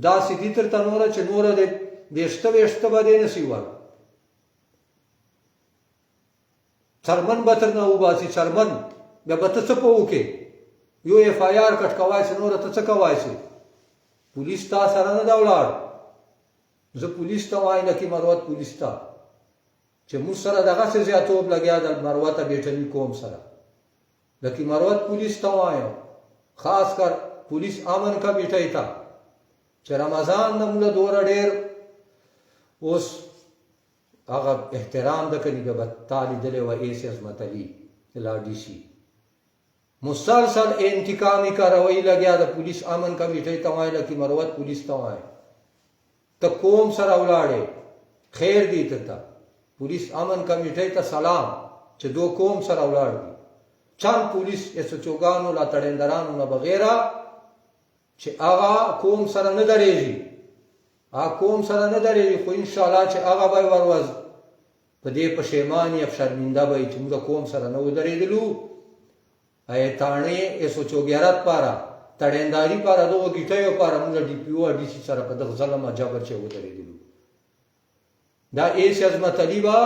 دا سیدی تر تنور چې نور دې وشته باندې نسی وال چرمن بتر نه وباسي چرمن بیا به ته څه په وکې یو اف آی آر کټ کوای شي نور ته څه کوای شي پولیس تا سره نه دا ولاړ زه پولیس ته وایم نه کې مروت پولیس ته چې موږ سره دغه څه زیاتوب لګیا د مروته بیټنی کوم سره لکه مروت پولیس ته وایم خاص کر پولیس امن کا بیٹای تا چې رمضان نه موږ دور ډېر اوس هغه احترام د کړي به تعالی دله و ایس عظمت علی لا ډي سي مسلسل انتقامی کاروایی لګیا د پولیس امن کمیټې ته وایي لکه مروت پولیس ته وایي ته کوم سره ولاړې خیر دی ته پولیس امن کمیټې ته سلام چې دو کوم سره ولاړ دي چند پولیس ایسو چوګانو لا تړندرانو نه بغیره چې هغه قوم سره نه درېږي، هغه قوم سره نه درېږي، خو انشاءالله چې هغه به وروز په دې پښیمان یا شرمنده به چې موږ قوم سره نه ودرېدلو. ای تاڼې 111 پاره تړنداري پاره دغه ګیټیو پاره موږ ډي پی او ډي سي سره په دغه ظلم جبر چې ودرېدلو. دا ایس عظمت علي به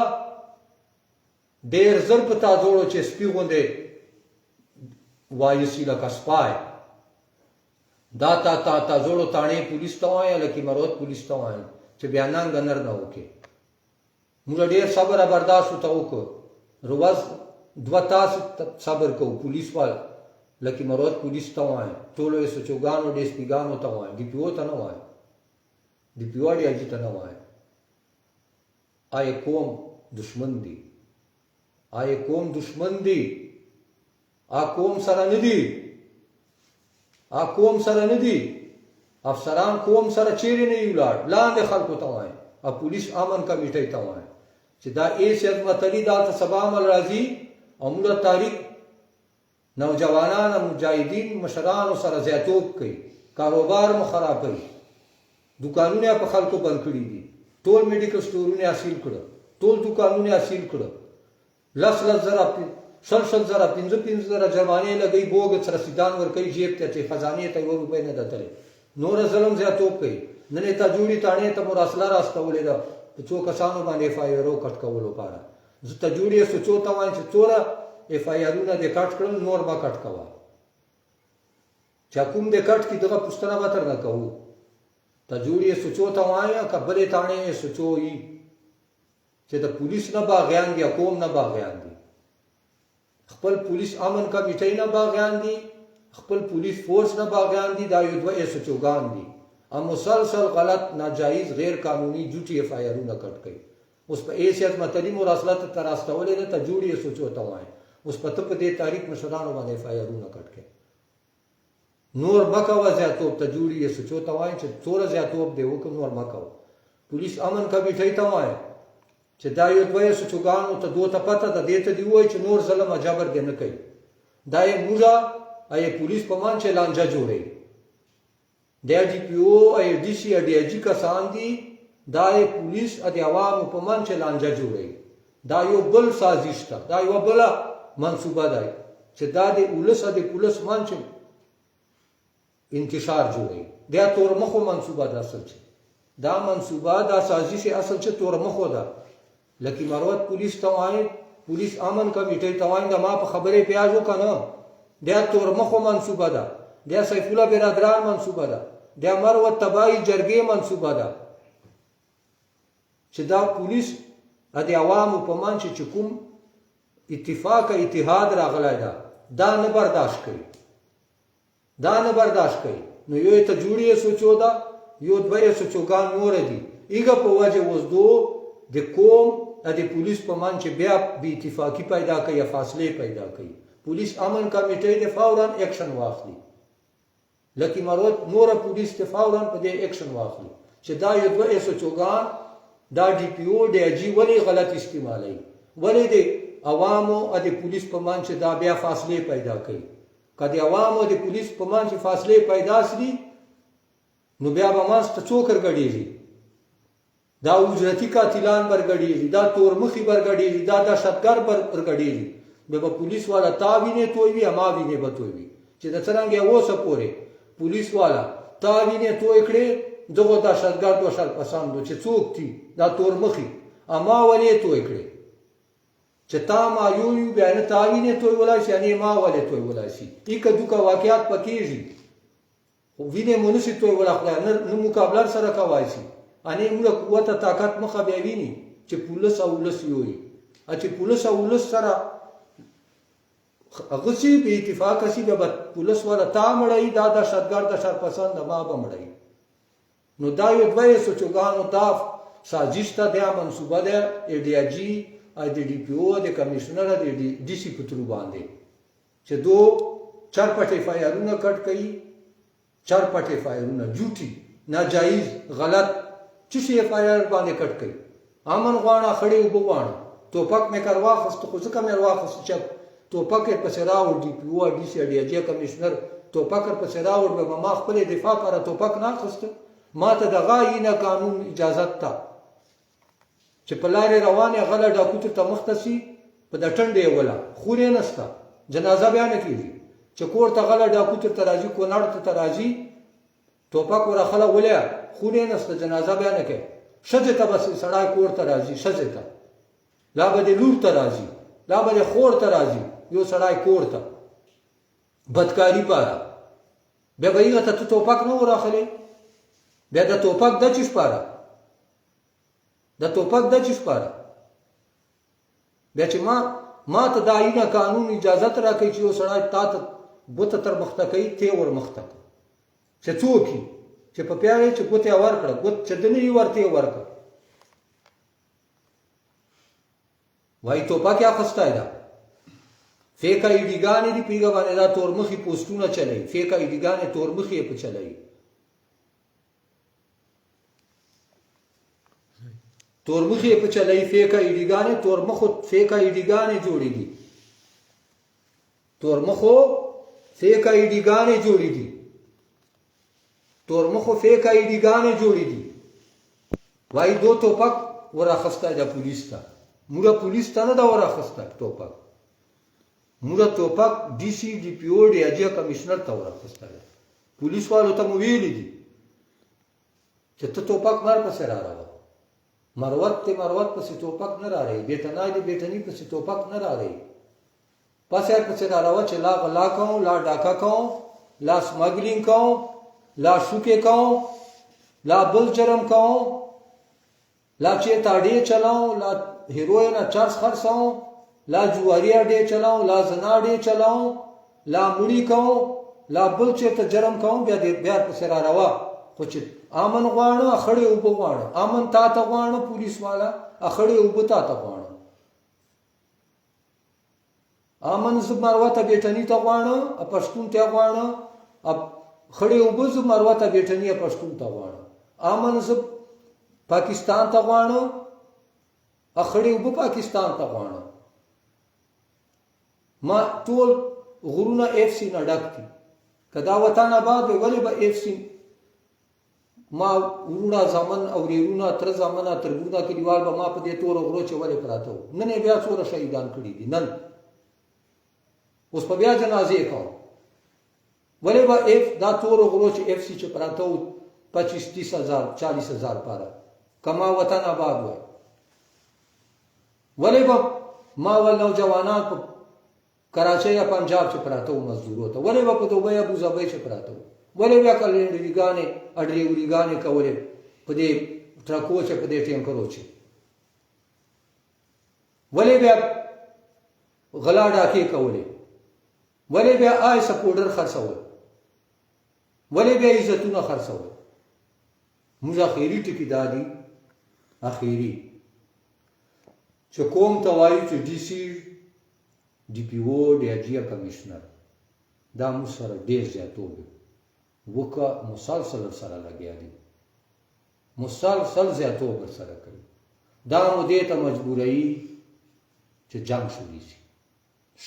ډېر زر په تا جوړو چې سپي غوندې وایسي لکه سپای. دا تا جوړو تاڼې پولیس ته وایه، لکه مروت پولیس ته وایه چې بیا ننګ نر نه وکړي. موږ ډېر صبر برداشت ورته وکړو، روز 2 تاسو صبر کوو. پولیس وال لکه مروت پولیس ته وایه، ټولو SHO ډي SP ګانو ته وایه، ډي پی او ته نه وایه، ډي پی او ډي آی جي ته نه وایه. آی قوم دشمن دی، آی قوم دشمن دی، آ قوم سره نه دی، آ قوم سره نه دی. افسران قوم سره چیرې نه یو لاړ، لاندې خلکو ته وایي، او پولیس امن کمیټۍ ته وایي چې دا ایس عظمت علي دلته سبا عمل راځي او موږ تاریخ نوجوانان مجاهدین مشرانو سره زیاتوب کوي، کاروبار مو خراب کوي، دکانونه په خلکو بند کړي دي، ټول میډیکل سټورونه حاصل کړه، ټول دکانونه حاصل کړه، 10 زره 15 زره جرمانې لګي، بوګ سره رسیدان ورکوي جیب ته چې خزانې ته 1 روپۍ نه دتلې. نور ظلم زیاتوب کوي. نن ته جوړي تاڼې ته مراسله راستولې ده په 2 کسانو باندې FIR کټ کولو لپاره. زه ته جوړي SHO ته وایم چې څوره FIR-ونه دې کټ کړل، نور به کټ کوه. چا کوم دې کټ کړي دغه پوښتنه به تر نه کوو. ته جوړي SHO ته وایه که بلې تاڼې SHO وي چې د پولیس نه باغیان دي، قوم نه باغیان دي، خپل پولیس امن کمیټۍ نه باغیان دي، خپل پولیس فورس نه باغیان دي. دا یو 2 SHO ګان دي، او مسلسل غلط ناجایز غیر قانوني جوټي FIR-ونه کټ کوي. اوس په ایس عظمت علي مراسله ته راستولې ده، ته جوړي SHO ته وایي، اوس په ته په دې تاریخ مشرانو باندې FIR-ونه کټ کوي. نور مه کوه زیاتوب. ته جوړي SHO ته وایي چې څوره زیاتوب دې وکړو، نور مه کوه. پولیس امن کمیټۍ ته وایي چې دا یو 2 SHO ګانو ته دوی ته پته ده، دې ته دې ووایي چې نور ظلم جبر دې نه کوي. دا یې موږ ای پولیس په مان چې لانجه جوړوي، دا ډي پی او ای ډي سي ډي آی جي کسان دي، دا یې پولیس د عوامو په مان چې لانجه جوړوي. دا یو بل سازش ده، دا یو بل منصوبه ده چې دا د ولس د پولیس مان چې انتشار جوړوي. دا تور مخو منصوبه ده اصل چې دا منصوبه دا سازش اصل چې تور مخو ده. لکه مروت پولیس ته وایي، پولیس امن کمیټۍ ته وایي، دا ما په خبرې پیاز وکنه، دا تور مخو منصوبه ده، دا سیف الله برادران منصوبه ده، دا مروت تباهی جرګې منصوبه ده چې دا پولیس د عوامو په منځ چې کوم اتفاق اتحاد راغلی ده دا نه برداشت کوي، دا نه برداشت کوي. نو یو ته جوړي SHO ده، یو 2 SHO ګان نور دي. ایګه په وجه اوس دو د قوم د پولیس په منځ چې بیا بې اتفاقي پیدا کوي یا فاصلې پیدا کوي. پولیس امن کمیټۍ د فورا اکشن واخلي، لکه مروت نور پولیس ته فورا په دې اکشن واخلي چې دا یو 2 SHO ګان دا ډي پی او ډي آی جي ولې غلط استعمالوي، ولې د عوامو او د پولیس په منځ چې دا بیا فاصلې پیدا کوي. که د عوامو او د پولیس په منځ چې فاصلې پیدا شي نو بیا به منځ ته څوک ورګډېږي؟ دا اجرتي قاتلان ورګډېږي، دا تورمخي ورګډېږي، دا دهشتګرد ورګډېږي. بیا به پولیس والا تا وینې توی وي، اما وینې به توی وي چې د څرنګه اوسه پورې پولیس والا تا وینې توی کړې، دغه دهشتګرد و شرپسندو چې څوک دي دا تورمخي اما ولې توی کړې چې تا ما یو بیا نه تا وینې توی ولی شي، یعنې ما ولې توی ولی شي. ایکه دوکه واقعیات پکېږي، خو وینې مو نشي توی ولی، خدای نه مقابله سره کولی شي. انې موږ قوت طاقت مخه بیا ویني چې پولیس او ولس یو وي، چې پولیس او ولس سره هغه شي بې اتفاقه شي، بیا به پولیس والا تا مړوي، دا دهشتګرد د شرپسند ما به مړوي. نو دا یو 2 SHO ګانو دا سازش ته دا منصوبه ده ډي آی جي د ډي پی او د کمیشنر د ډي سي په ترو باندې چې دو چرپټ FIR-ونه کټ کوي، چرپټ FIR-ونه جوټي ناجایز غلط چې FIR باندې کټ کوي. امن غواړه خړې وبو غواړه توپک مې کار واخست، خو ځکه مې واخست چې توپک یې پسې راوړ ډي پی او ډي سي ډي آی جي کمیشنر ټوپک ورپسې راوړ به ما خپلې دفاع لپاره ټوپک نه اخیسته. ما ته د غایینه قانون اجازت ته چې په لارې روان یې غله ډاکو ته مخته سي په د ټنډې یې وله خونې نسته جنازه بیا نه کېږي چې کور ته غله ډاکو ته راځي کونړ ته راځي ټوپک ورخله ولیا خونې نسته جنازه بیا نه کوي. ښځې ته بس سړی کور ته راځي ښځې ته لا به دې لور ته راځي لا به دې خور ته راځي یو سړی کور ته بدکاري پاره بیا به هغه ته ټوپک نه وراخلی بیا د ټوپک د چی شپاره د ټوپک د چی شپاره بیا چې ما ته د آیینه قانون اجازت راکوي چې یو سړی تا ته ګوته تر مخته کوي تی ور مخته چې څوک چې په پیاړې چې ګوته یې ورکړه چې د نه یې ورته یې ورکړه وایي ټوپک یې اخیستی ده فیک آیډیګانې دي په هغه باندې دا تورمخي پوسټونه چلوي فیک آیډیګانې تورمخي یې په چلوي تورمخي یې په چلوي فیک آیډیګانې تورمخو فیک آیډیګانې جوړې دي تورمخو فیک آیډیګانې جوړې دي تورمخو فیک آیډیګانې جوړې دي وایي دو ټوپک وراخستی ده پولیس ته موږ پولیس ته نه ده وراخستی ټوپک موږ ټوپک ډي سي ډي پي او ډي اجیا کمشنر ته وراخستی ده پولیس والو ته مو ویلي دي چې ته ټوپک مر پسې راروه مروت ته مروت پسې ټوپک نه رارهی بیټنای دې بیټني پسې ټوپک نه رارهی پسې پسې راروه چې لا غلا کوم لا ډاکه کوم لا سمګلینګ کوم لا شوکې کوم لا بل جرم کوم لا چې تاډې چلاؤ لا هیروین چرس خرڅاؤ لا جواری اډې چلاؤ لا زنا اډې چلاؤ لا مړی کوم لا بل چې ته جرم کوم بیا دې بیا پسې راروه خو چې امن غواړه اخړې اوبه غواړه امن تا ته غواړه پولیس والا اخړې اوبه تا ته غواړه امن زه مروه ته بیټني ته غواړه پښتون ته غواړه خړې اوبه زه مروه ته بیټني پښتون ته غواړه امن زه پاکستان ته غواړه اخړې اوبه پاکستان ته غواړه ما ټول غرونه اف سی نه ډک دي که دا وطن آباد وي ولې به اف سی ما ورونه زامن او ریرونه تر زامنه تربونه کلیوال به ما په دې تور غرو چې ولې پراته وو نن یې بیا څوره شهیدان کړي دي نن اوس په بیا جنازې کوم ولې به اف دا تور غرو چې اف سی چې پراته وو 25-30,000 40,000 پاره کما وطن آباد وای ولې به ما ول نوجوانان په کراچۍ یا پنجاب چې پراته وو مزدورو ته ولې به په دوبۍ ابو ظبي چې پراته وو ولې بیا کلنډریګانې اډریوریګانې کولې په دې ټرکو چې په دې ټینکرو چې ولې بیا غلا ډاکې کولې ولې بیا آی سپورټر خرڅول ولې بیا عزتونه خرڅول موږ اخیری ټکی دادي اخیری چې کوم ته وایي چې ډي سي ډي پي او ډي اجیا کمشنر دا موږ سره ډېر زیاتوب وکه مسلسل سره لګیا دي مسلسل زیاتوب سره کوي دا مو دې ته مجبورایي چې جنگ شروع شي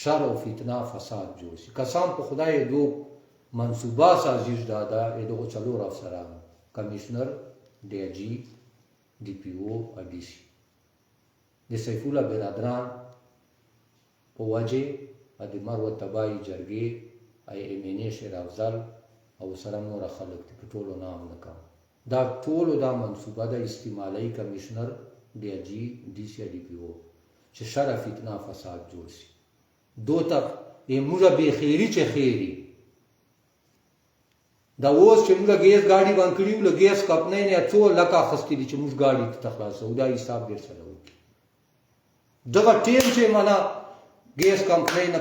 شر او فتنه فساد جوړ شي قسم په خدای دو منصوبه سازش دادا دغه څلور افسران کمشنر ډي اجي ډي پي او او ډي سي د سیف الله برادران په وجه د مروه تباهي جرګې ای امینه شیر افضل او سره نور خلک په ټولو نام نکام دا ټولو دا منصوبه د استعمالي کمشنر ډي اجي ډي سي ډي پي او چې شر فتنه فساد جوړ شي دو تک موږ به خیری چې خیری دا اوس چې موږ ګیس ګاډي باندې کړیو له ګیس کمپنۍ نه څو لکه اخستې دي چې موږ ګاډي ته خلاصو دا حساب ډیر سره وکړي دغه ټیم چې معنا ګیس کمپنۍ نه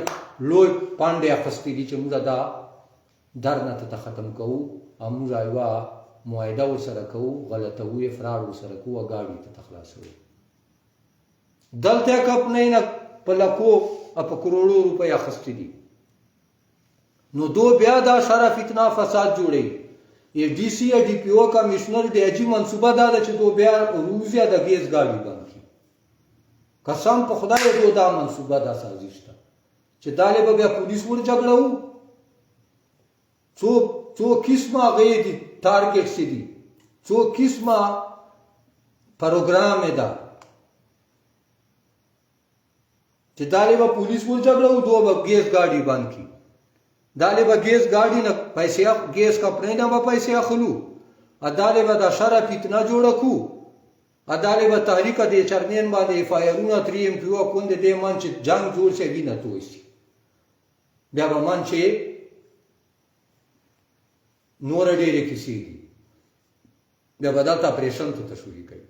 لوی پاندې اخستې دي چې موږ دا درنه ته ختم کوو موږ ایوا معاهده ورسره کوو غلطوي افراد ورسره کوو ګاډي ته خلاصو دلته کمپنۍ نه په لکو په کروڑو روپۍ اخستې دي نو دو بیا دا شر فتنه فساد جوړي ای ډي سي یا ډي پی او کمشنر ډي اجي منصوبه دا چې دو بیا روزیا د ګیس ګاډي باندې قسم په خدای دو دا منصوبه دا سازش ده چې طالب بیا پولیس ور جګړو څو قسمه غي دي ټارګټ سي دي څو قسمه پروګرام ده چې دالې به پولیس ول جګړه او دوه به ګیس ګاډي باندې کی دالې به ګیس ګاډي نه پیسې ګیس کمپنۍ نه به پیسې اخلو ادالې به د شر فتنه جوړ کو ادالې به تحریک د چرمن باندې فایرونه 3 ام پیو کوند دې من چې جنگ جوړ شي وینه توشي بیا به من چې نور ډېرې کیسې دي بیا به دلته اپریشن ته تشویق کوي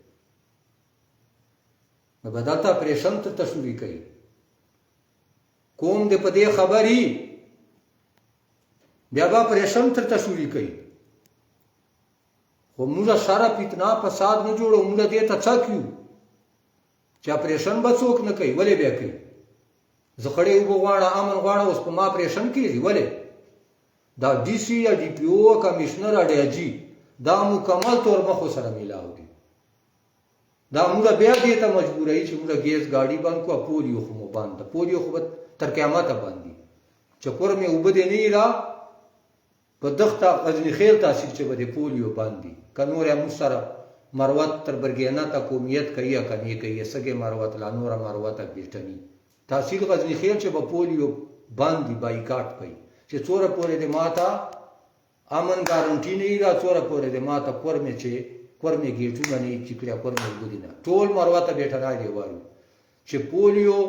بیا به دلته اپریشن ته تشویق کوي کوم دې په دې خبري بیا به اپریشن ته تشویق کوي خو موږ سره فتنه فساد نه جوړو موږ دې ته څه کیو چې اپریشن به څوک نه کوي ولې بیا کوي زخړې وغواړه امن غواړه اوس په ما اپریشن کیږي ولې دا ډي سي یا ډي پی او کمشنر اډي جی دا مکمل تور مخ سره میلاو دي دا موږ بیا دې ته مجبورای چې موږ ګیس ګاډي باندې کو پولیو خو مو باندې پولیو خو تر قیامت باندې چې کور مې وبد نه را په دغه غزنی خیل تاثیر چې بده پولیو باندې کنور هم سره مروت تر برګینا ته قومیت کوي کني کوي سګه مروت لا نور مروت بیٹنی تاثیر غزنی خیل چې په پولیو باندې بایکاټ کوي چې څوره پورې د ماتا امن ګارانټی نه را څوره پورې د ماتا کورمه چې کورمه گیټونه نه چکړه کورمه ودینه ټول مروت بیٹنا دی وایي چې پولیو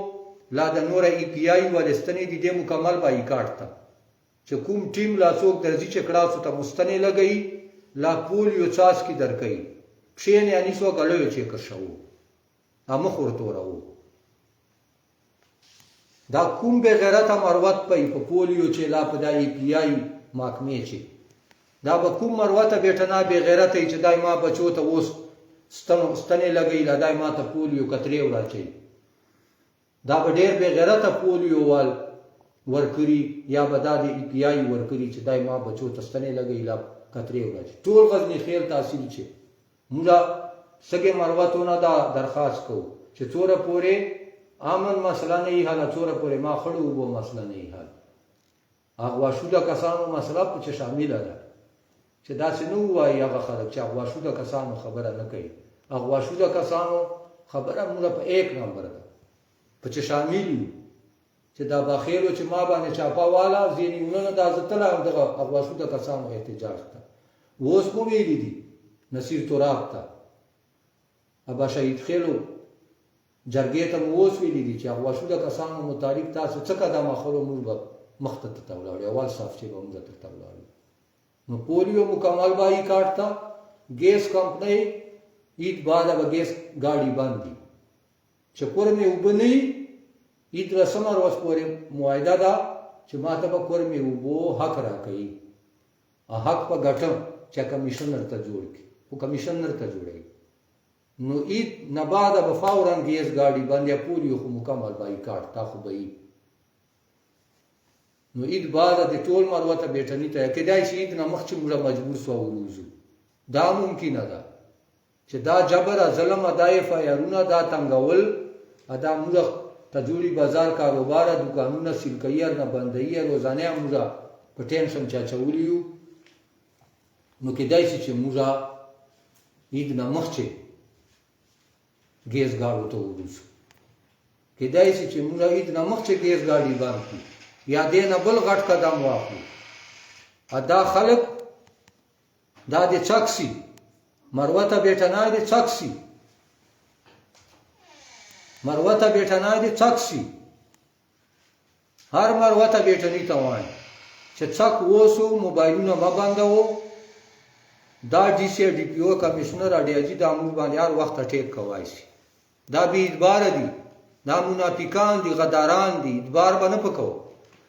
لا د نور ای پی آی ولستنې دي د مکمل بایکاټ ته چې کوم ټیم لا څوک درځي چې کړهو ته مستنې لګئی لا پولیو چاس کی درکې پښین یعنی څو غلوي چې کرشو امه خورته راو دا کوم به غیرت مروت په پولیو چې لا په دای پی آی محکمه چې دا به کوم مروت بیٹنا به غیرت چې دای ما بچو ته اوس ستنې لګئی لا دای ما ته پولیو کترې وراچي دا به ډېر به غیرت پولیو وال ورکری یا بدا د ای پی آی ورکری چې دای ما بچو تستنې لګی لا کترې وراچي ټول غزنی خیل تحصیل چې موږ سګه مروتونه دا درخواست کو چې څوره پورې امن مسله نه حل څوره پورې ما خړو وو مسله نه حل هغه شوده کسانو مسله په چې شامل ده چې دا څه نو وایي هغه خلک چې هغه شوده کسانو خبره نه کوي هغه شوده کسانو خبره موږ په 1 نمبر ده په چې شامل چې دا بخیرو چې ما باندې چاپا والا زینونه دا زتلا دغه هغه شوده کسانو احتجاج ته اوس مو ویلي دي نصیر تراب ته ابا شهید خیلو جرګې ته اوس ویلي دي چې هغه شوده کسانو متعلق تاسو څه قدم اخلو موږ مخته ته ولاړو اول صاف چې به موږ ته ولاړو نو پولیو مکمل بای کاټتا ګیس کمپنۍ ایت بعد به ګیس ګاډي باندې چې کور مې وبني ایت رسمه روز پورې معاهده ده چې ما ته به کور مې وبو حق راکړي حق په ګټم چې کمیشنر ته جوړ کړي او کمیشنر ته جوړي نو ایت نه بعد به فورا ګیس ګاډي باندې پولیو خو مکمل بای کاټتا خو به نو اید بعد د ټول مروته بیٹنی ته کېدای شي د مخ چې موږ مجبور سو وروزو دا ممکن ده چې دا جبر ظلم دایف یارونه دا تنگول ادا موږ تجوری بازار کاروبار دکانونه سلکیر نه بندي روزانه موږ په ټینشن چا چولیو نو کېدای شي چې موږ اید نه مخ چې ګیس ګاډو ته وروزو کېدای شي چې موږ اید نه مخ چې ګیس ګاډي باندې یا دې نه بل غټ قدم واخلو ادا خلق دا دې چاکسي مروته بیٹنا دې چاکسي مروته بیٹنا دې چاکسي هر مروته بیٹنی ته وای چې څک ووسو موبایلونه ما باندې دا ډي سي ډي پی او کمشنر اډي اجي د امور باندې هر وخت ټیک کوای شي دا به ادبار دي دا منافقان دي غداران دي ادبار باندې پکو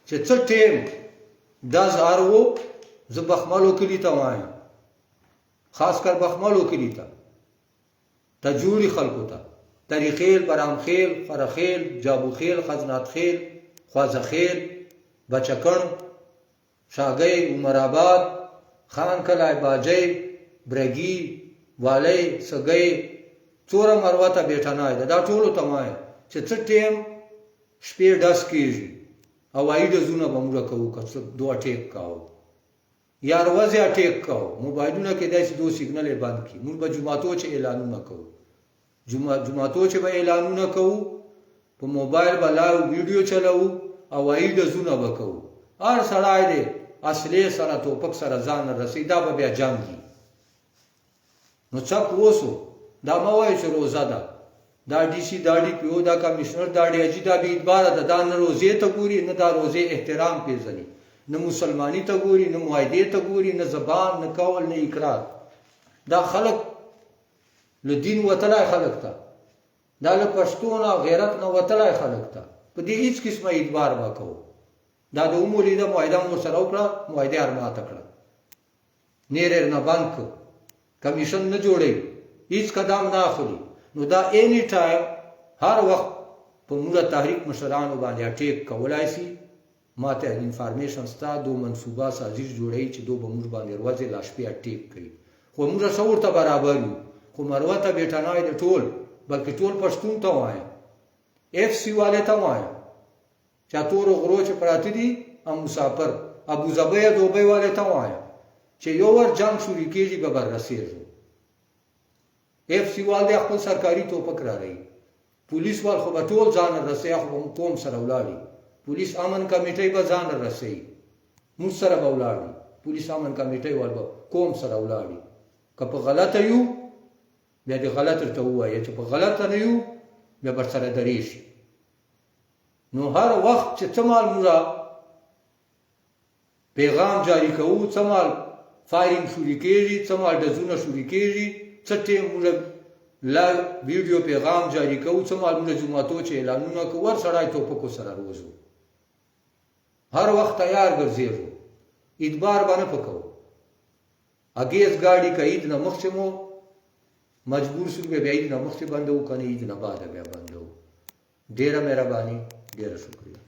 چې څه ټیم دا زارو ز بخملو کلی ته وایم خاص کر بخملو کلی ته تجوری خلکو ته طریقیل برام خیل فرخیل جابو خیل خزنات خیل خوازه خیل بچکن شاگئی عمر آباد خان کلای باجی برگی والی سگئی څوره مروته بیٹنا دا ټولو ته وایم چې څه ټیم شپې ډس کیږي او ایډ زونه به موږ کوو که دوه ټیک کاو یا روزه اٹیک کو موبایلونه کې داسې دو سیګنل بند کی موږ به جمعاتو چې اعلانونه کوو جمعاتو چې به اعلانونه کوو په موبایل به لایو ویډیو چلاو او وایي ډزونه به کوو هر سړی دی اصلي سره توپک سره ځان رسي دا به بیا جنګ وي نو څک وسو دا مه وایي چې روزه ده دا ډي سي دا ډي پی او دا کمشنر دا ډي اجي دا بې اعتباره ده دا نه روزې ته ګوري نه دا روزې احترام پېژني نه مسلمانی ته ګوري نه معاهدې ته ګوري نه زبان نه قول نه اقرار دا خلق له دین وتلی خلق ته دا له پښتو نه غیرت نه وتلی خلق ته په دې هېڅ قسمه اعتبار به کوو دا د اومو لیده معاهده مو سره وکړه معاهده هر ماته کړه نیر نه بند کړ کمیشن نه جوړوي هېڅ قدم نه اخلي نو دا اینی ټایم هر وخت په موږ تحریک مشرانو باندې اټیک کولای شي ما ته انفارمیشن ستا دو منصوبه سازش جوړوي چې دو به موږ باندې ورځې لا شپې اټیک کوي خو موږ څه ورته برابر یو خو مروه ته بیټنای د ټول بلکې ټول پښتون ته وایم اف سی والے ته وایم چا تور غرو چې پراته دي ام مسافر ابو ظبي دوبۍ والے ته وایم چې یو ور جنگ شروع کېږي به بر رسېږو اف سی وال دی خپل سرکاري توپک را رہی پولیس وال خو به ټول ځان رسي خو قوم سره ولاړي پولیس امن کمیټۍ به ځان رسي موږ سره به ولاړي پولیس امن کمیټۍ وال به قوم سره ولاړي که په غلطه یو بیا دې غلط ورته ووایه چې په غلطه نه یو بیا به سره درې شي نو هر وخت چې څه مال موږ پیغام جاری کوو څه مال فایرینګ شروع کېږي څه مال ډزونه شروع کېږي څه ټیم موږ لایو ویډیو پیغام جاری کوو څه مال موږ جمعاتو چې اعلانونه کوو هر سړی توپکو سره روزو هر وخت تیار ګرځېږو اعتبار به نه پکوو اګېز ګاډي که عید نه مخکې مو مجبور شو بیا عید نه مخکې بندوو که نه عید نه بعده بیا بندوو ډېره مهرباني ډېره شکریه